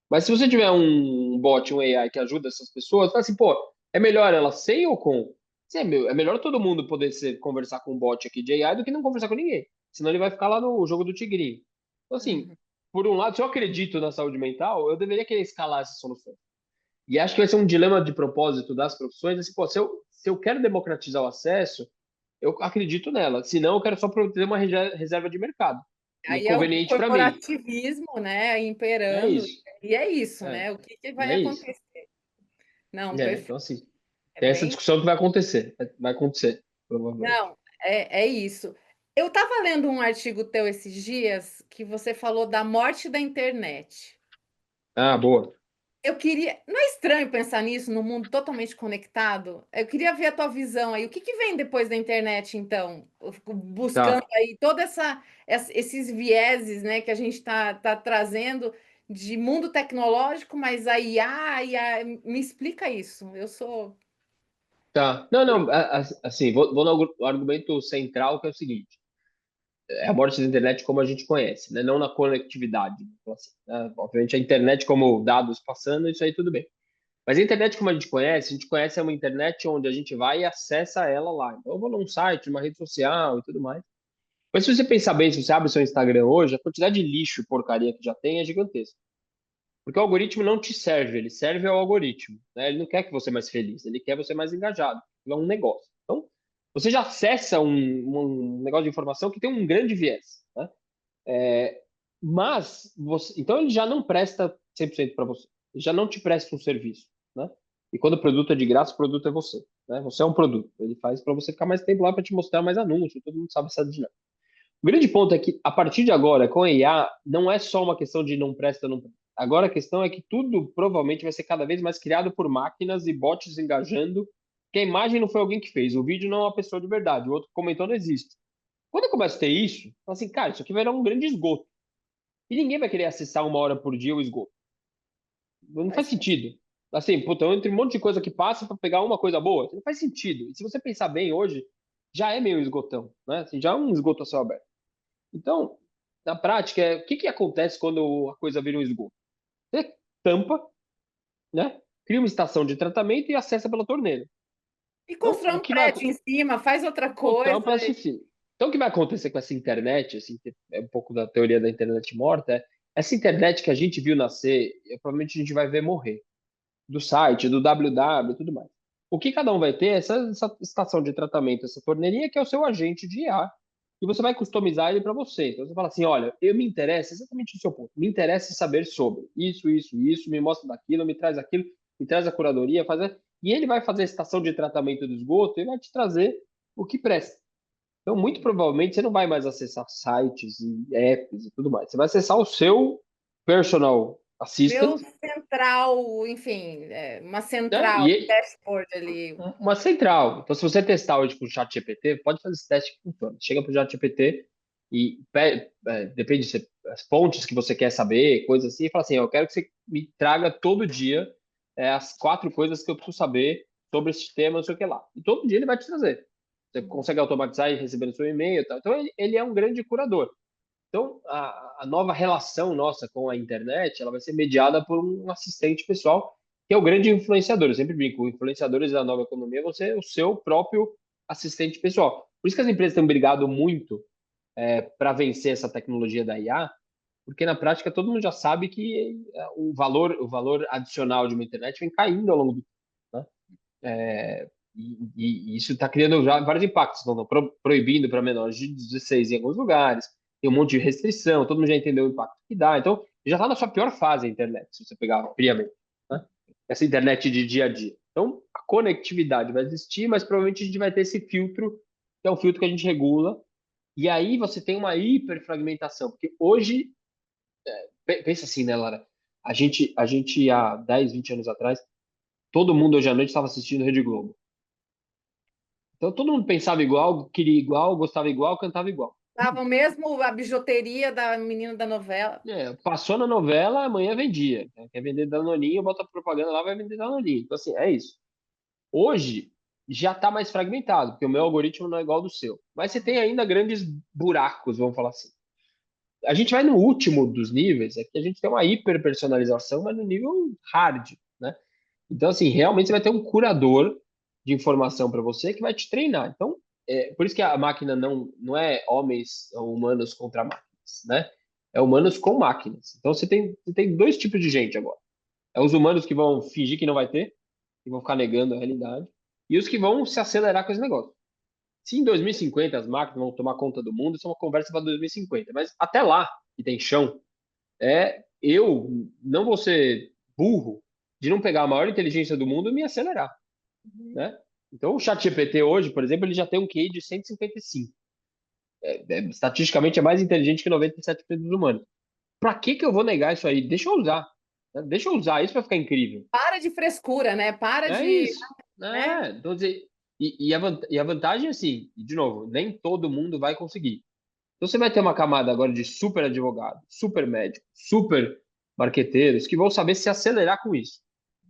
Mas se você tiver um bot, um AI que ajuda essas pessoas, fala assim, pô, é melhor ela sem ou com? Sim, é melhor todo mundo poder conversar com um bot aqui de AI do que não conversar com ninguém. Senão ele vai ficar lá no jogo do tigrinho. Então, assim, Uhum. por um lado, se eu acredito na saúde mental, eu deveria querer escalar essa solução. E acho que vai ser um dilema de propósito das profissões. Assim, pô, se eu quero democratizar o acesso, eu acredito nela. Se não, eu quero só ter uma reserva de mercado. E é Aí é o conveniente para mim. corporativismo, né, É imperando, isso. e é isso, É, né? O que que vai é isso. acontecer? Não, Então, perfeito. assim, É tem essa bem. discussão que vai acontecer. Vai acontecer, provavelmente. Não, é isso. Eu estava lendo um artigo teu esses dias que você falou da morte da internet. Ah, boa. Eu queria. Não é estranho pensar nisso, num mundo totalmente conectado? Eu queria ver a tua visão aí. O que que vem depois da internet, então? Eu fico buscando Tá. aí toda esses vieses, né, que a gente tá trazendo de mundo tecnológico, mas a IA, me explica isso. Eu sou. Tá. Não, não, assim, vou no argumento central, que é o seguinte. É a morte da internet como a gente conhece, né? Não na conectividade. Então, assim, né? Obviamente, a internet como dados passando, isso aí tudo bem. Mas a internet como a gente conhece é uma internet onde a gente vai e acessa ela lá. Então, eu vou num site, numa rede social e tudo mais. Mas se você pensar bem, se você abre o seu Instagram hoje, a quantidade de lixo e porcaria que já tem é gigantesca. Porque o algoritmo não te serve, ele serve ao algoritmo, né? Ele não quer que você mais feliz, ele quer você mais engajado. É um negócio. Então, você já acessa um negócio de informação que tem um grande viés, né? Mas, então ele já não presta 100% para você. Ele já não te presta um serviço, né? E quando o produto é de graça, o produto é você, né? Você é um produto. Ele faz para você ficar mais tempo lá para te mostrar mais anúncios, todo mundo sabe essa dinâmica. O grande ponto é que, a partir de agora, com a IA, não é só uma questão de não presta, não presta. Agora a questão é que tudo provavelmente vai ser cada vez mais criado por máquinas e bots engajando, que a imagem não foi alguém que fez, o vídeo não é uma pessoa de verdade, o outro que comentou não existe. Quando eu começo a ter isso, falo assim, cara, isso aqui vai dar um grande esgoto. E ninguém vai querer acessar 1 hora por dia o esgoto. Não faz Faz sentido. Assim, puta, entre um monte de coisa que passa para pegar uma coisa boa, não faz sentido. E se você pensar bem hoje, já é meio esgotão, né? Assim, já é um esgoto a céu aberto. Então, na prática, o que acontece quando a coisa vira um esgoto? Você tampa, né? Cria uma estação de tratamento e acessa pela torneira. E Então, constrói o um que vai prédio em cima, faz outra ou coisa. tampa assim. Então, o que vai acontecer com essa internet, assim, que é um pouco da teoria da internet morta, é essa internet que a gente viu nascer, provavelmente a gente vai ver morrer. Do site, do www e tudo mais. O que cada um vai ter é essa estação de tratamento, essa torneirinha que é o seu agente de IA, e você vai customizar ele para você. Então você fala assim, olha, eu me interessa exatamente o seu ponto, me interessa saber sobre isso, me mostra daquilo, me traz aquilo, me traz a curadoria, fazer, e ele vai fazer a estação de tratamento do esgoto e vai te trazer o que presta. Então, muito provavelmente, você não vai mais acessar sites e apps e tudo mais. Você vai acessar o seu personal assistant, Meu central, enfim, uma né? central, dashboard ali. Uma central. Então, se você testar hoje com o chat GPT, pode fazer esse teste que funciona. Chega para o chat GPT e depende as fontes que você quer saber, coisas assim, e fala assim, eu quero que você me traga todo dia as 4 coisas que eu preciso saber sobre esse tema, não sei o que lá. E todo dia ele vai te trazer. Você consegue automatizar e receber no seu e-mail e tal. Então, ele é um grande curador. Então, a nova relação nossa com a internet, ela vai ser mediada por um assistente pessoal, que é o grande influenciador. Eu sempre brinco, influenciadores da nova economia vão ser o seu próprio assistente pessoal. Por isso que as empresas têm brigado muito para vencer essa tecnologia da IA, porque na prática todo mundo já sabe que o valor adicional de uma internet vem caindo ao longo do tempo, né? E isso está criando já vários impactos. Estão proibindo para menores de 16 em alguns lugares, tem um monte de restrição, todo mundo já entendeu o impacto que dá. Então, já está na sua pior fase a internet, se você pegar friamente, né? Essa internet de dia a dia. Então, a conectividade vai existir, mas provavelmente a gente vai ter esse filtro, que é um filtro que a gente regula. E aí você tem uma hiperfragmentação, porque hoje, pensa assim, né, Lara? A gente há 10, 20 anos atrás, todo mundo hoje à noite estava assistindo Rede Globo. Então todo mundo pensava igual, queria igual, gostava igual, cantava igual. Tava mesmo a bijuteria da menina da novela. Passou na novela, amanhã vendia. Quer vender Danoninho, bota propaganda lá, vai vender Danoninho. Então, assim, é isso. Hoje já está mais fragmentado, porque o meu algoritmo não é igual ao do seu. Mas você tem ainda grandes buracos, vamos falar assim. A gente vai no último dos níveis, é que a gente tem uma hiperpersonalização, mas no nível hard, né? Então, assim, realmente você vai ter um curador de informação para você que vai te treinar. Então, por isso que a máquina não é homens ou humanos contra máquinas, né? É humanos com máquinas. Então, você tem dois tipos de gente agora. É os humanos que vão fingir que não vai ter, que vão ficar negando a realidade, e os que vão se acelerar com esse negócio. Se em 2050 as máquinas vão tomar conta do mundo, isso é uma conversa para 2050. Mas até lá, que tem chão, eu não vou ser burro de não pegar a maior inteligência do mundo e me acelerar, Uhum. né? Então, o ChatGPT hoje, por exemplo, ele já tem um QI de 155. Estatisticamente é mais inteligente que 97% dos humanos. Para que eu vou negar isso aí? Deixa eu usar, né? Deixa eu usar isso para ficar incrível. Para de frescura, né? Para É de, isso. né? Então, dizer, e a vantagem, assim, de novo, nem todo mundo vai conseguir. Então, você vai ter uma camada agora de super advogado, super médico, super marqueteiros que vão saber se acelerar com isso.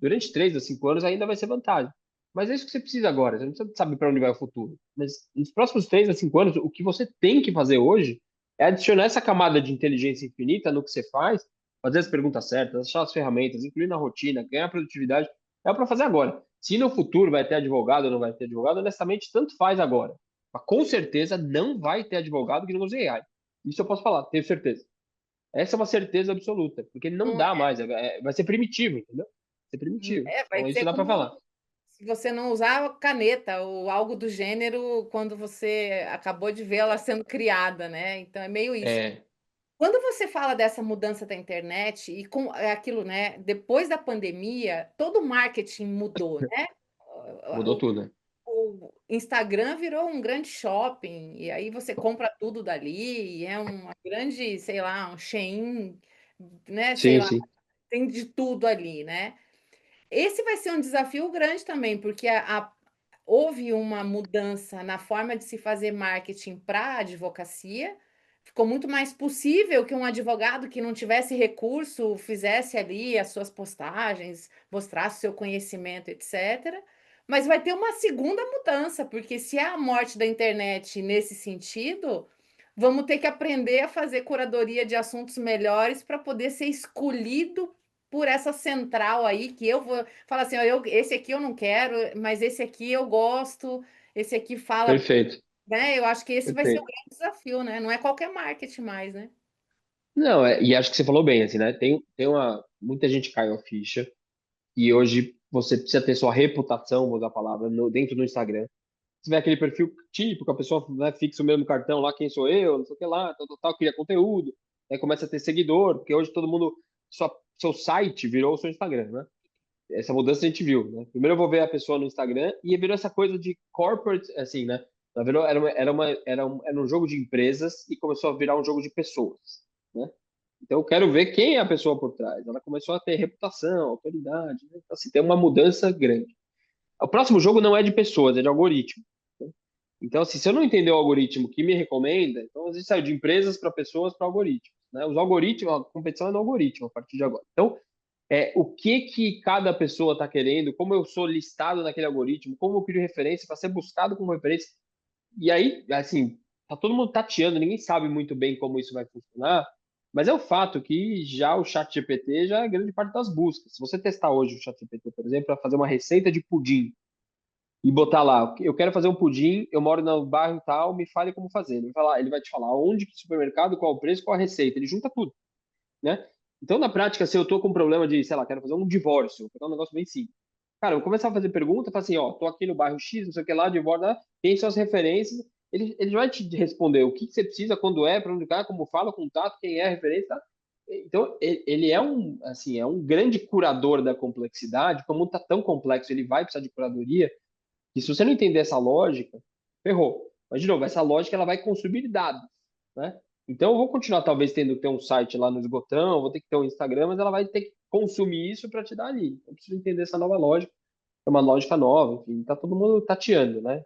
Durante 3 a 5 anos ainda vai ser vantagem. Mas é isso que você precisa agora. Você não precisa saber para onde vai o futuro. Mas nos próximos 3 a 5 anos, o que você tem que fazer hoje é adicionar essa camada de inteligência infinita no que você faz, fazer as perguntas certas, achar as ferramentas, incluir na rotina, ganhar produtividade. É para fazer agora. Se no futuro vai ter advogado ou não vai ter advogado, honestamente, tanto faz agora. Mas com certeza não vai ter advogado que não use AI. Isso eu posso falar, tenho certeza. Essa é uma certeza absoluta, porque não Não dá mais, vai ser primitivo, entendeu? Vai ser primitivo. vai Então isso ser dá para falar. como se você não usar caneta ou algo do gênero quando você acabou de ver ela sendo criada, né? Então é meio isso. É, Quando você fala dessa mudança da internet e com aquilo, né? Depois da pandemia, todo o marketing mudou, né? mudou O, tudo, né? o Instagram virou um grande shopping e aí você compra tudo dali e é uma grande, sei lá, um Shein, né? Sei Sim, lá, sim. tem de tudo ali, né? Esse vai ser um desafio grande também, porque houve uma mudança na forma de se fazer marketing para a advocacia. Ficou muito mais possível que um advogado que não tivesse recurso fizesse ali as suas postagens, mostrasse o seu conhecimento, etc. Mas vai ter uma segunda mudança, porque se é a morte da internet nesse sentido, vamos ter que aprender a fazer curadoria de assuntos melhores para poder ser escolhido por essa central aí, que eu vou falar assim, ó, esse aqui eu não quero, mas esse aqui eu gosto, esse aqui fala, Perfeito, né? Eu acho que esse vai ser o perfeito. grande desafio, né? Não é qualquer marketing mais, né? Não, e acho que você falou bem, assim, né? Muita gente caiu a ficha e hoje você precisa ter sua reputação, vou usar a palavra, dentro do Instagram. Se tiver aquele perfil típico, a pessoa, né, fixa o mesmo cartão lá, quem sou eu, não sei o que lá, tal, tal, tal, cria conteúdo, aí começa a ter seguidor, porque hoje todo mundo, seu site virou o seu Instagram, né? Essa mudança a gente viu, né? Primeiro eu vou ver a pessoa no Instagram e virou essa coisa de corporate, assim, né? Era um jogo de empresas e começou a virar um jogo de pessoas, né? Então eu quero ver quem é a pessoa por trás. Ela começou a ter reputação, autoridade, né? Então, assim, tem uma mudança grande. O próximo jogo não é de pessoas, é de algoritmo. Então, assim, se eu não entender o algoritmo que me recomenda, então a gente saiu de empresas para pessoas para algoritmos, né? Os algoritmos, a competição é no algoritmo a partir de agora. Então, o que que cada pessoa está querendo, como eu sou listado naquele algoritmo, como eu crio referência para ser buscado como referência. E aí, assim, tá todo mundo tateando, ninguém sabe muito bem como isso vai funcionar, mas é o fato que já o ChatGPT já é grande parte das buscas. Se você testar hoje o ChatGPT, por exemplo, para fazer uma receita de pudim e botar lá, eu quero fazer um pudim, eu moro no bairro tal, me fale como fazer. Ele vai te falar onde, que supermercado, qual o preço, qual a receita. Ele junta tudo, né? Então, na prática, se eu tô com um problema de, sei lá, quero fazer um divórcio, vou pegar um negócio bem simples. Cara, eu vou começar a fazer pergunta, falar assim, ó, tô aqui no bairro X, não sei o que lá, divórcio, né? Quem são as referências? Ele vai te responder o que que você precisa, quando é, para onde vai, como fala, contato, quem é a referência, tá? Então, ele é assim, é um grande curador da complexidade, como tá tão complexo, ele vai precisar de curadoria, e se você não entender essa lógica, ferrou. Mas, de novo, essa lógica ela vai consumir dados, né? Então, eu vou continuar talvez tendo que ter um site lá no Esgotão, vou ter que ter um Instagram, mas ela vai ter que consumir isso para te dar ali. Eu preciso entender essa nova lógica, é uma lógica nova, enfim, tá todo mundo tateando, né?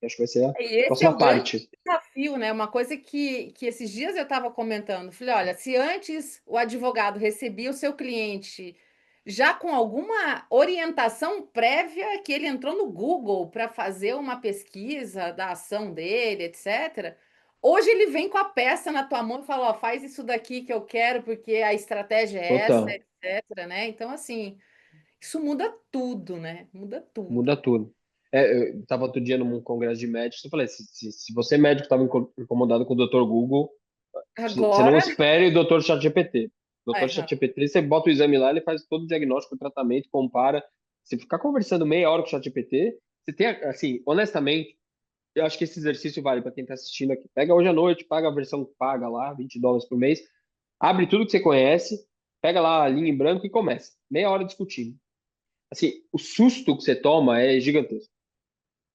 Acho que vai ser a E esse é o próxima grande parte. desafio, né? Uma coisa que esses dias eu estava comentando. Falei, olha, se antes o advogado recebia o seu cliente já com alguma orientação prévia, que ele entrou no Google para fazer uma pesquisa da ação dele, etc. Hoje ele vem com a peça na tua mão e fala, ó, faz isso daqui que eu quero, porque a estratégia é essa, Total, etc, né? Então, assim, isso muda tudo, né? Muda tudo. muda tudo. Eu estava outro dia num congresso de médicos, eu falei, se você médico estava incomodado com o Dr. Google, você não Agora, espere o Dr. ChatGPT. O Dr. é, ChatGPT, você bota o exame lá, ele faz todo o diagnóstico, o tratamento, compara. Se ficar conversando meia hora com o ChatGPT, você tem, assim, honestamente, eu acho que esse exercício vale para quem está assistindo aqui. Pega hoje à noite, paga a versão paga lá, $20 por mês, abre tudo que você conhece, pega lá a linha em branco e começa. Meia hora discutindo. Assim, o susto que você toma é gigantesco.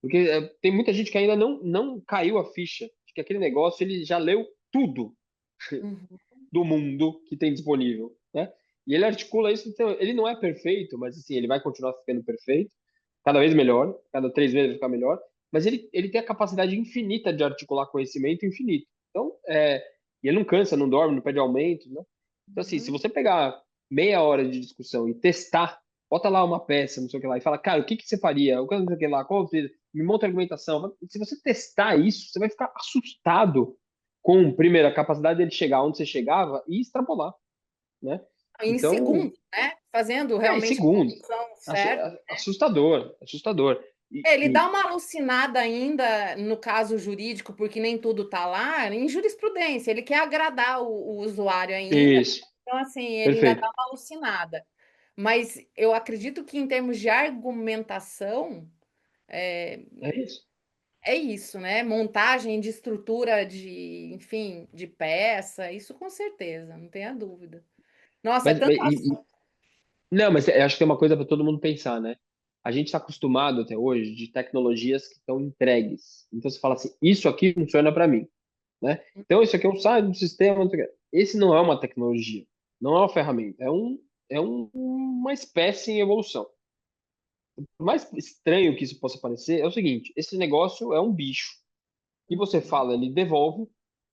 Porque tem muita gente que ainda não caiu a ficha de que aquele negócio ele já leu tudo uhum. do mundo que tem disponível, né? E ele articula isso, então, ele não é perfeito, mas assim, ele vai continuar ficando perfeito, cada vez melhor, cada 3 vezes vai ficar melhor, mas ele tem a capacidade infinita de articular conhecimento infinito. Então, e ele não cansa, não dorme, não pede aumento, né? Então, assim, se Uhum. você pegar meia hora de discussão e testar, bota lá uma peça, não sei o que lá, e fala, cara, o que que você faria? O que não sei o que lá, me monta a argumentação. Se você testar isso, você vai ficar assustado com, primeiro, a capacidade dele chegar onde você chegava e extrapolar, né? Em Então, segundos, né? Fazendo em realmente a segundos. solução certa. Assustador, assustador. Ele dá uma alucinada ainda no caso jurídico, porque nem tudo está lá, em jurisprudência. Ele quer agradar o usuário ainda. Isso, Então, assim, ele ainda dá perfeito. uma alucinada. Mas eu acredito que, em termos de argumentação, é, É isso. é isso, né? Montagem de estrutura de, enfim, de peça, isso com certeza, não tenha dúvida. Nossa, é Mas, tanto assunto. não, mas eu acho que tem uma coisa para todo mundo pensar, né? A gente está acostumado até hoje de tecnologias que estão entregues. Então você fala assim, isso aqui funciona para mim, né? Então isso aqui é um site, um sistema, não sei o quê. Esse não é uma tecnologia, não é uma ferramenta, uma espécie em evolução. Por mais estranho que isso possa parecer, é o seguinte: esse negócio é um bicho. E você Uhum. fala, ele devolve,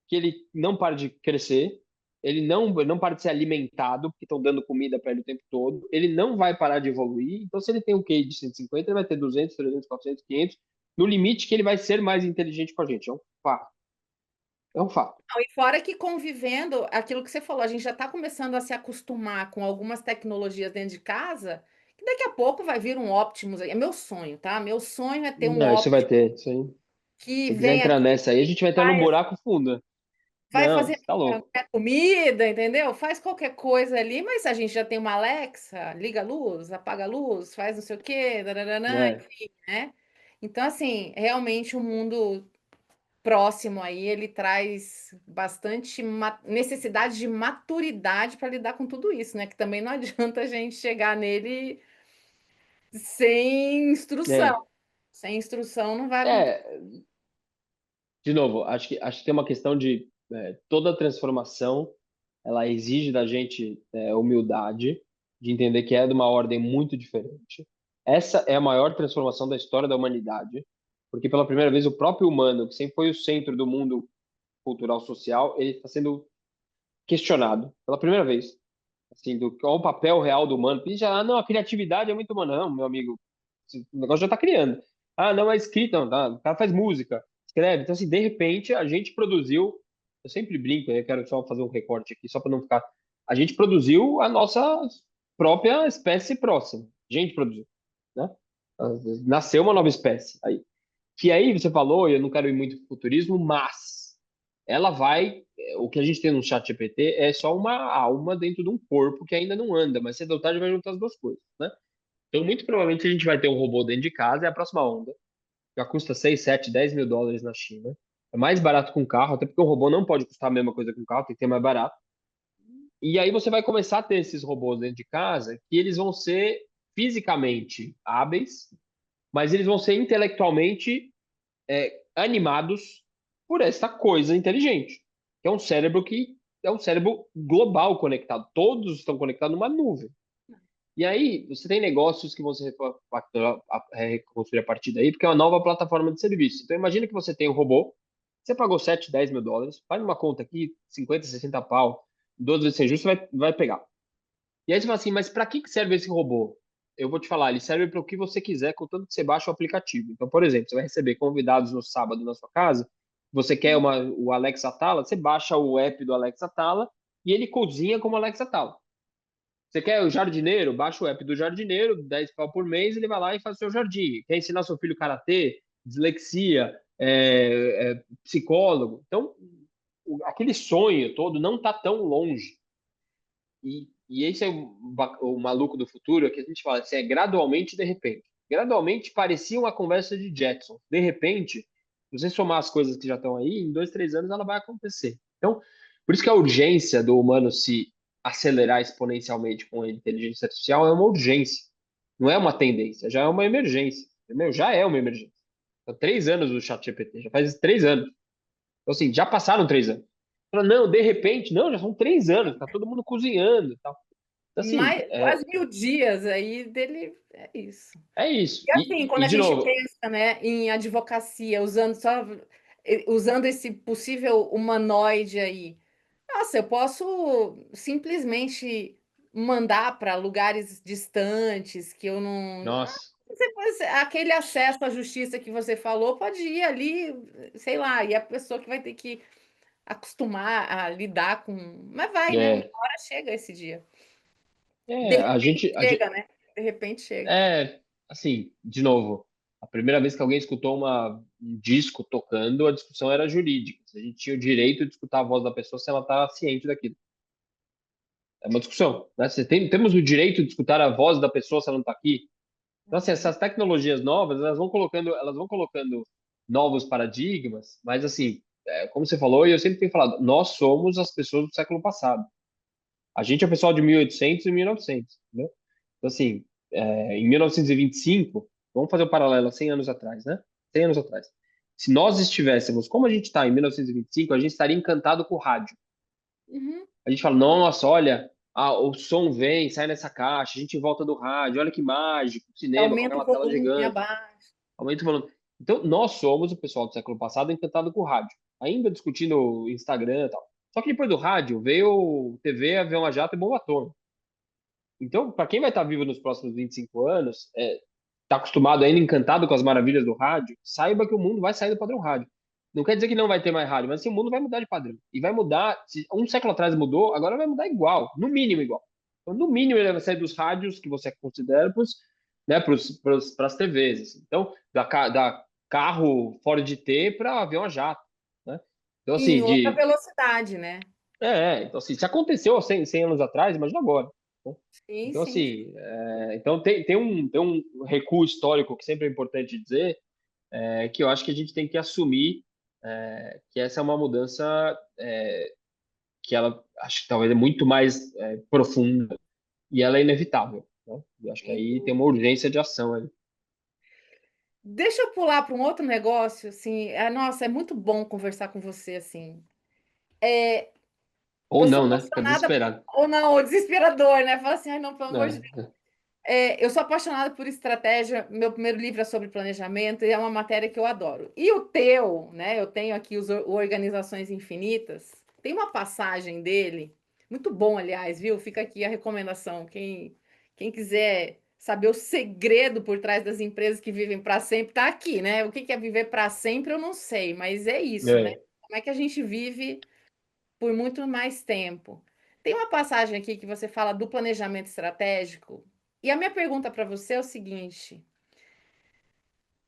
que ele não para de crescer, ele não para de ser alimentado, porque estão dando comida para ele o tempo todo, ele não vai parar de evoluir. Então, se ele tem um QI de 150, ele vai ter 200, 300, 400, 500, no limite que ele vai ser mais inteligente com a gente. É um fato. É um fato. Não, e fora que convivendo, aquilo que você falou, a gente já está começando a se acostumar com algumas tecnologias dentro de casa, que daqui a pouco vai vir um Optimus aí. É meu sonho, tá? Meu sonho é ter um Não, isso vai Optimus ter. Isso aí. Se que você quiser vem entrar aqui, nessa aí, a gente vai entrar num faz, buraco fundo. vai Não, fazer você tá louco. qualquer comida, entendeu? Faz qualquer coisa ali, mas a gente já tem uma Alexa, liga a luz, apaga a luz, faz não sei o quê, dananã, É, enfim, né? Então, assim, realmente o mundo próximo aí, ele traz bastante necessidade de maturidade para lidar com tudo isso, né? Que também não adianta a gente chegar nele sem instrução. é, Sem instrução não vai acontecer. é, de novo, acho que tem uma questão de toda transformação, ela exige da gente humildade, de entender que é de uma ordem muito diferente. Essa é a maior transformação da história da humanidade, porque pela primeira vez o próprio humano, que sempre foi o centro do mundo cultural social, ele está sendo questionado pela primeira vez, assim, do qual é o papel real do humano. E já, não, a criatividade é muito humana, não, meu amigo, o negócio já está criando. Ah, não, é escrita, não, tá? O cara faz música, escreve. Então, assim, de repente, a gente produziu. Eu sempre brinco, eu quero só fazer um recorte aqui, só para não ficar. A gente produziu a nossa própria espécie próxima. A gente produziu, né? Nasceu uma nova espécie. Aí. Que aí você falou, e eu não quero ir muito pro futurismo, mas ela vai. O que a gente tem no chat GPT é só uma alma dentro de um corpo que ainda não anda, mas cedo ou tarde vai juntar as duas coisas, né? Então, muito provavelmente a gente vai ter um robô dentro de casa, é a próxima onda. Já custa 6, 7, 10 mil dólares na China. É mais barato que um carro, até porque um robô não pode custar a mesma coisa que um carro, tem que ser mais barato. E aí você vai começar a ter esses robôs dentro de casa que eles vão ser fisicamente hábeis, mas eles vão ser intelectualmente animados por essa coisa inteligente, que é um cérebro que é um cérebro global conectado. Todos estão conectados numa nuvem. E aí, você tem negócios que você reconstruir a partir daí, porque é uma nova plataforma de serviço. Então, imagina que você tem um robô, você pagou 7, 10 mil dólares, faz uma conta aqui, 50, 60 pau, 12 vezes sem juros, você vai pegar. E aí você fala assim, mas para que serve esse robô? Eu vou te falar, ele serve para o que você quiser, contanto que você baixa o aplicativo. Então, por exemplo, você vai receber convidados no sábado na sua casa, você quer o Alexa Tala, você baixa o app do Alexa Tala e ele cozinha como Alexa Tala. Você quer o jardineiro? Baixa o app do jardineiro, 10 pau por mês, ele vai lá e faz o seu jardim. Quer ensinar seu filho karatê, dislexia, psicólogo? Então, aquele sonho todo não está tão longe. E esse é o maluco do futuro, que a gente fala assim, é gradualmente de repente. Gradualmente parecia uma conversa de Jetson. De repente, se você somar as coisas que já estão aí, em 2, 3 anos ela vai acontecer. Então, por isso que a urgência do humano se acelerar exponencialmente com a inteligência artificial é uma urgência. Não é uma tendência, já é uma emergência. Entendeu? Já é uma emergência. Então, 3 anos do ChatGPT, já faz 3 anos. Então, assim, já passaram 3 anos. Fala, não, de repente, não, já são 3 anos, tá todo mundo cozinhando e tal. Então, assim, Mais, quase 1000 dias aí dele, é isso. é isso. E assim, quando E, a de gente novo, pensa, né, em advocacia, usando esse possível humanoide aí, nossa, eu posso simplesmente mandar para lugares distantes que eu não. nossa, Aquele acesso à justiça que você falou pode ir ali, sei lá, e a pessoa que vai ter que acostumar a lidar com. Mas vai, né? Uma é, hora chega esse dia. De é, repente chega, né? De repente chega. assim, de novo, a primeira vez que alguém escutou um disco tocando, a discussão era jurídica. Se a gente tinha o direito de escutar a voz da pessoa se ela está ciente daquilo. É uma discussão, né? Temos o direito de escutar a voz da pessoa se ela não está aqui. Então, assim, Uhum. essas tecnologias novas, elas vão colocando novos paradigmas, mas assim, como você falou, e eu sempre tenho falado, nós somos as pessoas do século passado. A gente é o pessoal de 1800 e 1900, né? Então, assim, em 1925, vamos fazer o paralelo a 100 anos atrás, né? 100 anos atrás. Se nós estivéssemos como a gente está em 1925, a gente estaria encantado com o rádio. Uhum. A gente fala, nossa, olha, o som vem, sai nessa caixa, a gente volta do rádio, olha que mágico, cinema com Aumenta o aquela tela volume gigante, abaixo. aumenta o volume. Então, nós somos o pessoal do século passado encantado com o rádio, ainda discutindo o Instagram e tal. Só que depois do rádio veio TV, avião a jato e bomba atômica. Então, para quem vai estar vivo nos próximos 25 anos, está acostumado ainda, encantado com as maravilhas do rádio, saiba que o mundo vai sair do padrão rádio. Não quer dizer que não vai ter mais rádio, mas assim, o mundo vai mudar de padrão. E vai mudar, se um século atrás mudou, agora vai mudar igual, no mínimo igual. Então, no mínimo, ele vai sair dos rádios que você considera para as TVs. Assim. Então, da carro Ford T para avião a jato. Né? Então, Em assim, outra velocidade, né? então, assim, se aconteceu há 100 anos atrás, imagina agora. Né? Sim, Então, sim. assim, então tem um recuo histórico que sempre é importante dizer, que eu acho que a gente tem que assumir que essa é uma mudança que ela, acho que talvez é muito mais profunda e ela é inevitável. Né? Eu acho que Sem aí tem uma dúvida. urgência de ação ali. Deixa eu pular para um outro negócio, assim. Nossa, é muito bom conversar com você, assim. Ou Eu sou não, né? Fica apaixonada, desesperado. ou não, ou desesperador, né? Fala assim, ai, não, pelo amor de Deus. É, Eu sou apaixonada por estratégia. Meu primeiro livro é sobre planejamento e é uma matéria que eu adoro. E o teu, né? Eu tenho aqui o Organizações Infinitas. Tem uma passagem dele, muito bom, aliás, viu? Fica aqui a recomendação. Quem quiser saber o segredo por trás das empresas que vivem para sempre, tá aqui, né? O que que é viver para sempre, eu não sei, mas é isso, né? é. Como é que a gente vive por muito mais tempo? Tem uma passagem aqui que você fala do planejamento estratégico, e a minha pergunta para você é o seguinte: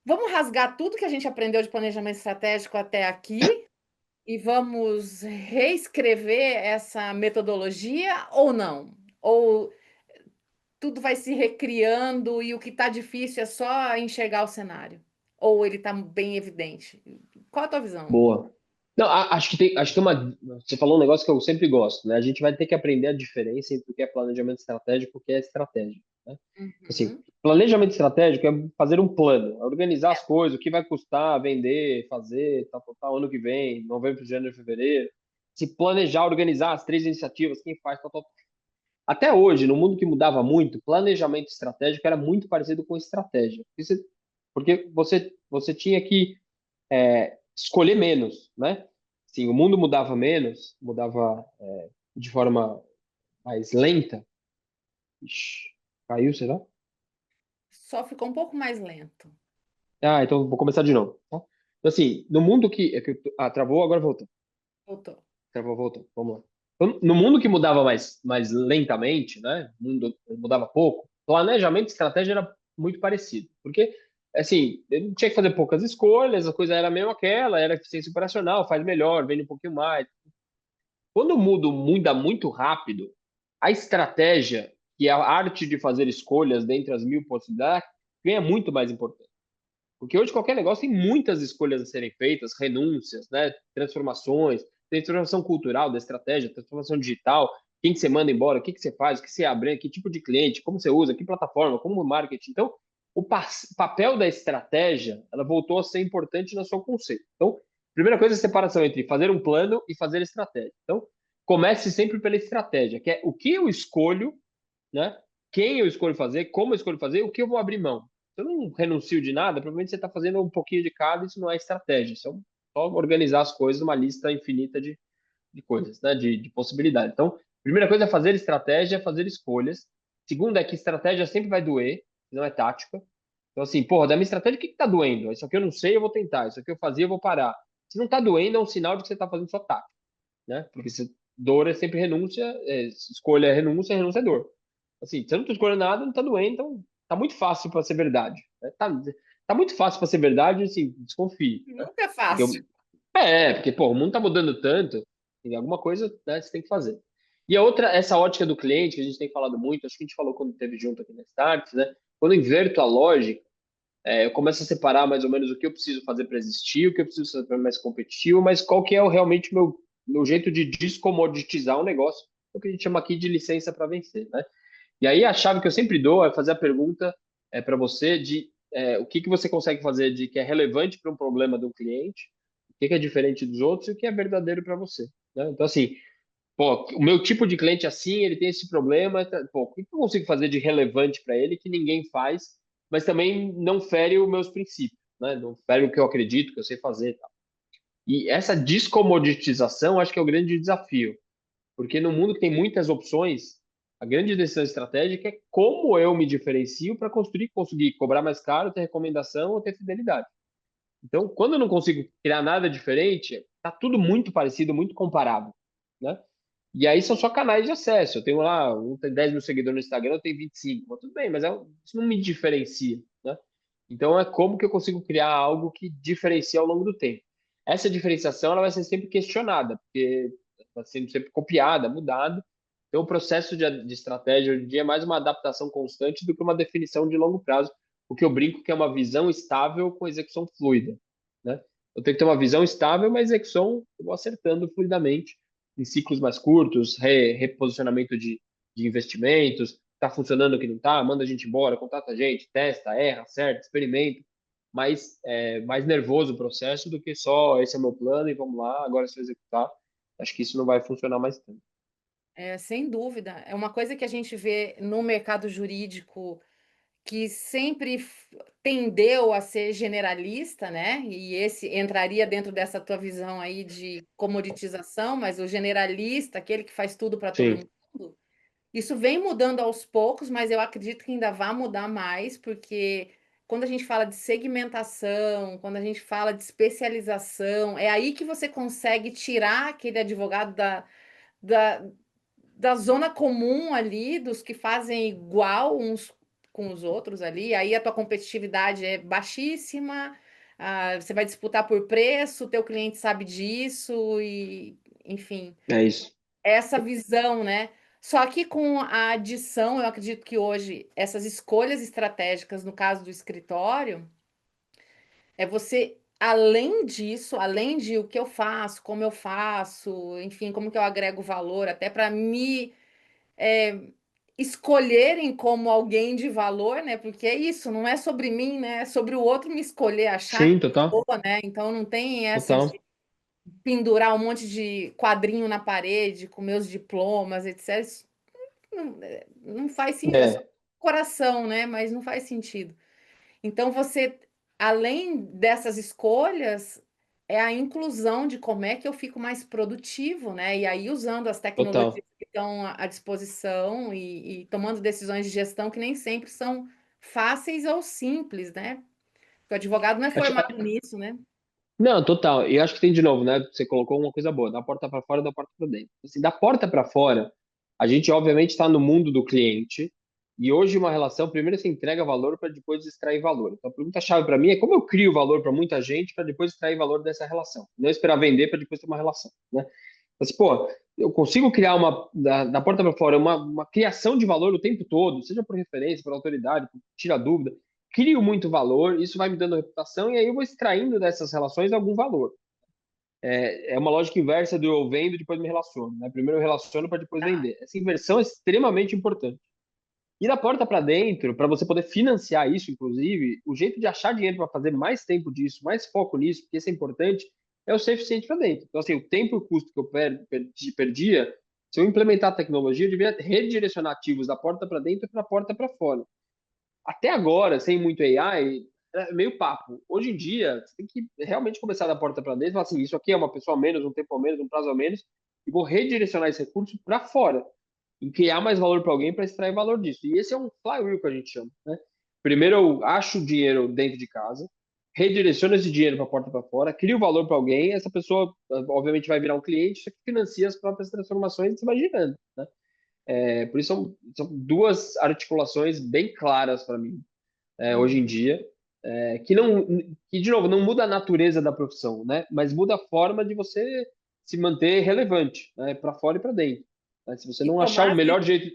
vamos rasgar tudo que a gente aprendeu de planejamento estratégico até aqui e vamos reescrever essa metodologia ou não? Ou tudo vai se recriando e o que está difícil é só enxergar o cenário? Ou ele está bem evidente? Qual a tua visão? Boa. Não, acho que tem uma. Você falou um negócio que eu sempre gosto, né? A gente vai ter que aprender a diferença entre o que é planejamento estratégico e o que é estratégia. né? Assim, Uhum. planejamento estratégico é fazer um plano, é organizar as coisas, o que vai custar vender, fazer, tal, tal, tal, ano que vem, novembro, janeiro, fevereiro. Se planejar, organizar as três iniciativas, quem faz, tal, tal. Até hoje, no mundo que mudava muito, planejamento estratégico era muito parecido com estratégia. Porque você tinha que escolher menos, né? Sim, o mundo mudava menos, mudava de forma mais lenta. Ixi, caiu, será? Só ficou um pouco mais lento. Ah, então vou começar de novo, tá? Então, assim, no mundo que. Travou, agora voltou. Voltou. Travou, voltou. Vamos lá. Então, no mundo que mudava mais lentamente, né? O mundo mudava pouco, planejamento e estratégia era muito parecido. Porque, assim, ele tinha que fazer poucas escolhas, a coisa era meio aquela, era eficiência operacional, faz melhor, vende um pouquinho mais. Quando o mundo muda muito rápido, a estratégia, que é a arte de fazer escolhas dentre as mil possibilidades, ganha muito mais importância. Porque hoje qualquer negócio tem muitas escolhas a serem feitas, renúncias, né, transformações, transformação cultural da estratégia, transformação digital, quem que você manda embora, o que que você faz, o que você abre, que tipo de cliente, como você usa, que plataforma, como marketing. Então, papel da estratégia, ela voltou a ser importante no seu conceito. Então, primeira coisa é a separação entre fazer um plano e fazer estratégia. Então, comece sempre pela estratégia, que é o que eu escolho, né? Quem eu escolho fazer, como eu escolho fazer, o que eu vou abrir mão. Se eu não renuncio de nada, provavelmente você está fazendo um pouquinho de cada, isso não é estratégia, isso é só organizar as coisas numa lista infinita de coisas, né? De possibilidades. Então, primeira coisa é fazer estratégia, fazer escolhas. Segunda é que estratégia sempre vai doer, não é tática. Então, assim, porra, da minha estratégia, o que que tá doendo? Isso aqui eu não sei, eu vou tentar. Isso aqui eu fazia, eu vou parar. Se não tá doendo, é um sinal de que você está fazendo só tática, né? Porque dor é sempre renúncia, escolha é renúncia é dor. Assim, você não tá escolhendo nada, não tá doendo, então tá muito fácil para ser verdade, né? Tá muito fácil para ser verdade, assim, desconfie, né? Nunca é Porque fácil. porque, pô, o mundo tá mudando tanto, tem alguma coisa, né, você tem que fazer. E a outra, essa ótica do cliente, que a gente tem falado muito, acho que a gente falou quando teve junto aqui na Starts, né? Quando eu inverto a lógica, eu começo a separar mais ou menos o que eu preciso fazer para existir, o que eu preciso fazer para mais competitivo, mas qual que é realmente meu jeito de descomoditizar o negócio, o que a gente chama aqui de licença para vencer, né? E aí a chave que eu sempre dou é fazer a pergunta para você de o que que você consegue fazer de que é relevante para um problema do cliente, o que que é diferente dos outros e o que é verdadeiro para você, né? Então, assim, pô, o meu tipo de cliente é assim, ele tem esse problema, pô, o que eu consigo fazer de relevante para ele que ninguém faz, mas também não fere os meus princípios, né? Não fere o que eu acredito, que eu sei fazer, e tal. E essa descomoditização, acho que é o grande desafio, porque no mundo que tem muitas opções, a grande decisão estratégica é como eu me diferencio para conseguir cobrar mais caro, ter recomendação ou ter fidelidade. Então, quando eu não consigo criar nada diferente, tá tudo muito parecido, muito comparável, né? E aí são só canais de acesso. Eu tenho lá, um tem 10 mil seguidores no Instagram, eu tenho 25. Mas tudo bem, mas isso não me diferencia, né? Então é como que eu consigo criar algo que diferencia ao longo do tempo. Essa diferenciação ela vai ser sempre questionada, porque está sendo sempre copiada, mudada. Então o processo de estratégia hoje em dia é mais uma adaptação constante do que uma definição de longo prazo. O que eu brinco que é uma visão estável com execução fluida, né? Eu tenho que ter uma visão estável, mas execução eu vou acertando fluidamente em ciclos mais curtos, reposicionamento de investimentos, está funcionando o que não está, manda a gente embora, contrata a gente, testa, erra, acerta, experimenta, mas mais nervoso o processo do que só esse é meu plano e vamos lá, agora é só executar. Acho que isso não vai funcionar mais tanto. É, sem dúvida. É uma coisa que a gente vê no mercado jurídico que sempre tendeu a ser generalista, né? E esse entraria dentro dessa tua visão aí de comoditização, mas o generalista, aquele que faz tudo para todo Sim, mundo, isso vem mudando aos poucos, mas eu acredito que ainda vai mudar mais, porque quando a gente fala de segmentação, quando a gente fala de especialização, é aí que você consegue tirar aquele advogado da, da zona comum ali, dos que fazem igual uns com os outros ali, aí a tua competitividade é baixíssima, você vai disputar por preço, teu cliente sabe disso, e enfim, é isso. essa visão, né? Só que com a adição, eu acredito que hoje essas escolhas estratégicas, no caso do escritório, é você, além disso, além de o que eu faço, como eu faço, enfim, como que eu agrego valor, até para me escolherem como alguém de valor, né? Porque é isso, não é sobre mim, né? É sobre o outro me escolher, achar que Sim, eu total, sou, né? Então não tem essa de total. pendurar um monte de quadrinho na parede com meus diplomas, etc. Isso não faz sentido. É só É, coração, né? Mas não faz sentido. Então, você, além dessas escolhas, é a inclusão de como é que eu fico mais produtivo, né? E aí, usando as tecnologias total. que estão à disposição e tomando decisões de gestão que nem sempre são fáceis ou simples, né? Porque o advogado não é Acho- formado nisso, né? Não, total. E acho que tem de novo, né? Você colocou uma coisa boa, da porta para fora e da porta para dentro. Assim, da porta para fora, a gente obviamente está no mundo do cliente e hoje uma relação, primeiro você entrega valor para depois extrair valor. Então a pergunta-chave para mim é como eu crio valor para muita gente para depois extrair valor dessa relação. Não esperar vender para depois ter uma relação, né? Mas, pô, eu consigo criar da porta para fora, uma criação de valor o tempo todo, seja por referência, por autoridade, por tira dúvida. Crio muito valor, isso vai me dando reputação, e aí eu vou extraindo dessas relações algum valor. É uma lógica inversa do eu vendo e depois me relaciono, né? Primeiro eu relaciono para depois Tá. vender. Essa inversão é extremamente importante. E da porta para dentro, para você poder financiar isso, inclusive, o jeito de achar dinheiro para fazer mais tempo disso, mais foco nisso, porque isso é importante, é o ser eficiente para dentro. Então, assim, o tempo e o custo que eu perdia, se eu implementar a tecnologia, eu devia redirecionar ativos da porta para dentro e para a porta para fora. Até agora, sem muito AI, é meio papo. Hoje em dia, você tem que realmente começar da porta para dentro e falar assim: isso aqui é uma pessoa a menos, um tempo a menos, um prazo a menos, e vou redirecionar esse recurso para fora em criar mais valor para alguém para extrair valor disso. E esse é um flywheel que a gente chama, né? Primeiro eu acho o dinheiro dentro de casa, redireciono esse dinheiro para a porta para fora, crio valor para alguém, essa pessoa obviamente vai virar um cliente, isso aqui financia as próprias transformações e você vai girando, né? Por isso são duas articulações bem claras para mim, hoje em Uhum. dia, que não, que de novo não muda a natureza da profissão, né? Mas muda a forma de você se manter relevante, né? Para fora e para dentro. Né? Se você E não achar o tomar melhor jeito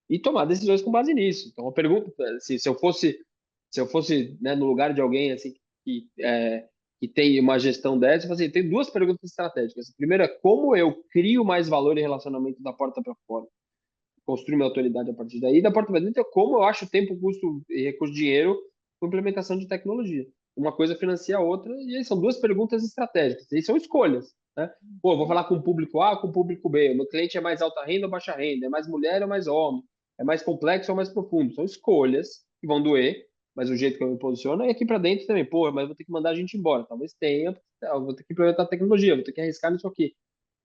e tomar decisões com base nisso. Então, a pergunta, assim, se eu fosse, né, no lugar de alguém assim que tem uma gestão dessa, eu falo assim, tem duas perguntas estratégicas. A primeira é como eu crio mais valor em relacionamento da porta para fora, construir minha autoridade a partir daí. E da porta para dentro é como eu acho tempo, custo e recurso, dinheiro com implementação de tecnologia. Uma coisa financia a outra, e aí são duas perguntas estratégicas. E são escolhas, né? Pô, vou falar com o público A, com o público B. O meu cliente é mais alta renda ou baixa renda? É mais mulher ou mais homem? É mais complexo ou mais profundo? São escolhas que vão doer, mas o jeito que eu me posiciono é aqui para dentro também. Pô, mas vou ter que mandar a gente embora. Talvez tenha, eu vou ter que implementar tecnologia, vou ter que arriscar nisso aqui.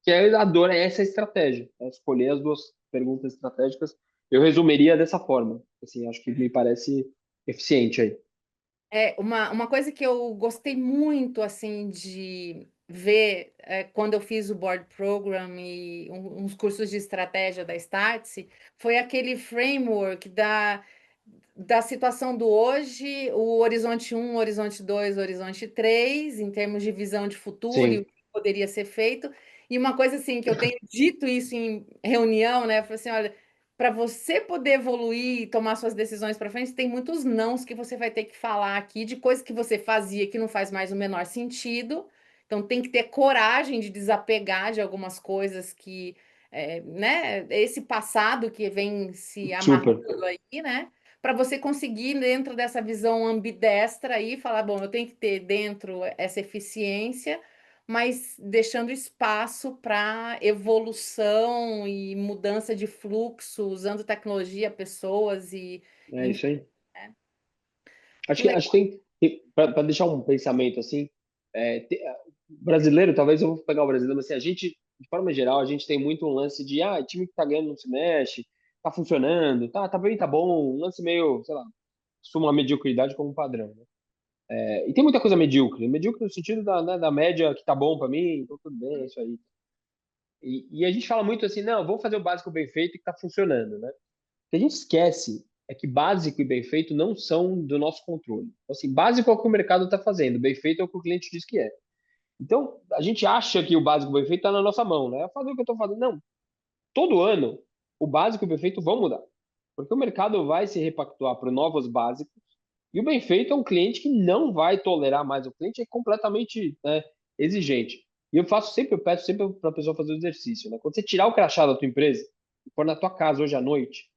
Que a dor é essa estratégia, é escolher as duas perguntas estratégicas. Eu resumiria dessa forma. Assim, acho que me parece eficiente aí. Uma coisa que eu gostei muito assim de ver quando eu fiz o board program e uns cursos de estratégia da Startse foi aquele framework da situação do hoje, o horizonte um, horizonte 2, horizonte 3, em termos de visão de futuro e o Sim, que poderia ser feito. E uma coisa assim que eu tenho dito isso em reunião, né? Eu falei assim, olha, para você poder evoluir e tomar suas decisões para frente, tem muitos nãos que você vai ter que falar aqui de coisas que você fazia que não faz mais o menor sentido. Então tem que ter coragem de desapegar de algumas coisas que, né, esse passado que vem se super. amarrando aí, né? Para você conseguir, dentro dessa visão ambidestra aí, falar, bom, eu tenho que ter dentro essa eficiência, mas deixando espaço para evolução e mudança de fluxo, usando tecnologia, pessoas É enfim, isso aí. né? Acho Que que, acho legal. que tem, para deixar um pensamento assim, brasileiro, talvez eu vou pegar o brasileiro, mas assim, a gente, de forma geral, a gente tem muito um lance de, time que tá ganhando não se mexe, tá funcionando, tá bem, tá bom, um lance meio, sei lá, assuma a mediocridade como padrão, né? E tem muita coisa medíocre, medíocre no sentido da média que tá bom para mim, então tudo bem, é isso aí. E a gente fala muito assim, não, vamos fazer o básico bem feito e que tá funcionando, né? O que a gente esquece é que básico e bem feito não são do nosso controle. Então, assim, básico é o que o mercado está fazendo, bem feito é o que o cliente diz que é. Então, a gente acha que o básico bem feito está na nossa mão, né? Fazer o que eu estou fazendo. Não, todo ano, o básico e o bem feito vão mudar. Porque o mercado vai se repactuar para novos básicos e o bem feito é um cliente que não vai tolerar mais. O cliente é completamente, né, exigente. E eu peço sempre para a pessoa fazer o exercício, né? Quando você tirar o crachá da tua empresa e for na tua casa hoje à noite,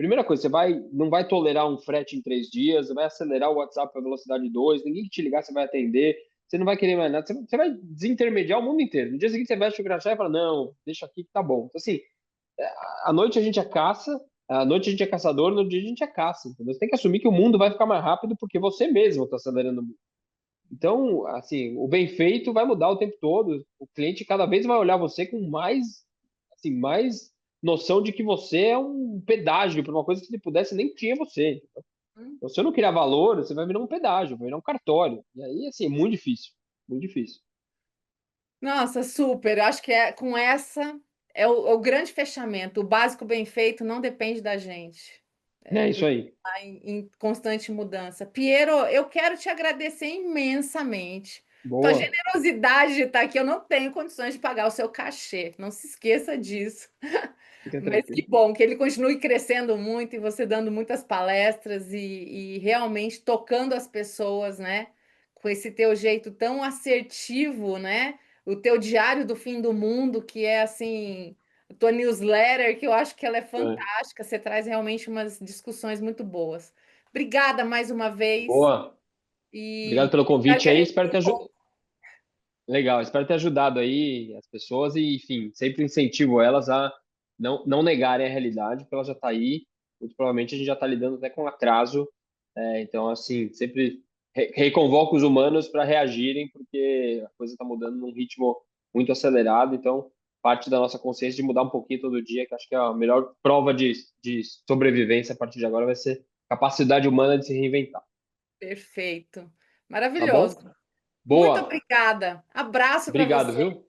primeira coisa, não vai tolerar um frete em 3 dias, você vai acelerar o WhatsApp para velocidade 2, ninguém que te ligar, você vai atender, você não vai querer mais nada, você vai desintermediar o mundo inteiro. No dia seguinte, você veste o crachá e fala, não, deixa aqui que tá bom. Então, assim, à noite a gente é caça, à noite a gente é caçador, no dia a gente é caça, entendeu? Você tem que assumir que o mundo vai ficar mais rápido porque você mesmo está acelerando o mundo. Então, assim, o bem feito vai mudar o tempo todo. O cliente cada vez vai olhar você com mais, assim, mais noção de que você é um pedágio para uma coisa que se ele pudesse nem tinha você. Então, se eu não criar valor, você vai virar um pedágio, vai virar um cartório. E aí, assim, é muito difícil, muito difícil. Nossa, super. Eu acho que com essa é o grande fechamento. O básico bem feito não depende da gente, É isso porque aí. está em constante mudança. Piero, eu quero te agradecer imensamente. Tua Boa. generosidade de estar aqui, eu não tenho condições de pagar o seu cachê. Não se esqueça disso. Fica Mas que tranquilo. bom que ele continue crescendo muito e você dando muitas palestras e realmente tocando as pessoas, né? Com esse teu jeito tão assertivo, né? O teu diário do fim do mundo, que é assim, a tua newsletter, que eu acho que ela é É. fantástica. Você traz realmente umas discussões muito boas. Obrigada mais uma vez Boa. Obrigado e pelo espero que convite a aí. gente Espero se ter, encontre. legal, espero ter ajudado aí as pessoas e, enfim, sempre incentivo elas a não negarem a realidade, porque ela já está aí. Muito provavelmente a gente já está lidando até com atraso. Então, assim, sempre reconvoco os humanos para reagirem, porque a coisa está mudando num ritmo muito acelerado. Então, parte da nossa consciência de mudar um pouquinho todo dia, que acho que é a melhor prova de sobrevivência a partir de agora vai ser a capacidade humana de se reinventar. Perfeito. Tá Maravilhoso. bom? Muito Boa! obrigada. Abraço para Obrigado, você. viu?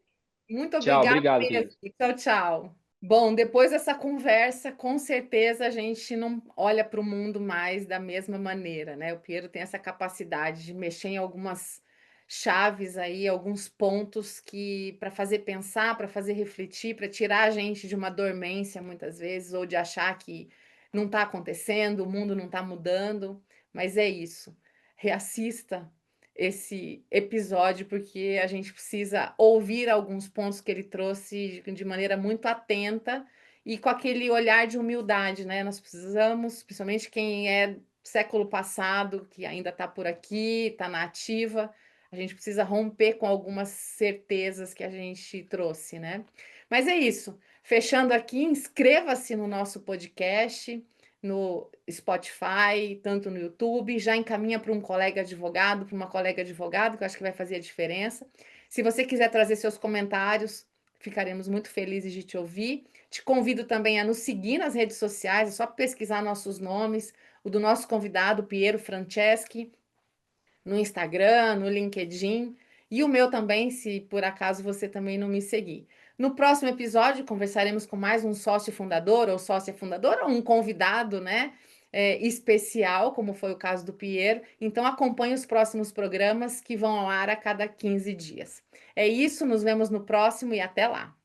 Muito Tchau, obrigada obrigado, mesmo. querido. Tchau, tchau. Bom, depois dessa conversa, com certeza a gente não olha para o mundo mais da mesma maneira, né? O Piero tem essa capacidade de mexer em algumas chaves aí, alguns pontos que para fazer pensar, para fazer refletir, para tirar a gente de uma dormência muitas vezes, ou de achar que não está acontecendo, o mundo não está mudando, mas é isso. Reassista esse episódio, porque a gente precisa ouvir alguns pontos que ele trouxe de maneira muito atenta e com aquele olhar de humildade, né? Nós precisamos, principalmente quem é século passado, que ainda está por aqui, está na ativa, a gente precisa romper com algumas certezas que a gente trouxe, né? Mas é isso. Fechando aqui, inscreva-se no nosso podcast no Spotify, tanto no YouTube, já encaminha para um colega advogado, para uma colega advogada, que eu acho que vai fazer a diferença. Se você quiser trazer seus comentários, ficaremos muito felizes de te ouvir. Te convido também a nos seguir nas redes sociais, é só pesquisar nossos nomes, o do nosso convidado, Piero Franceschi, no Instagram, no LinkedIn, e o meu também, se por acaso você também não me seguir. No próximo episódio, conversaremos com mais um sócio fundador ou sócia fundadora, ou um convidado, né? Especial, como foi o caso do Piero. Então, acompanhe os próximos programas que vão ao ar a cada 15 dias. É isso, nos vemos no próximo e até lá.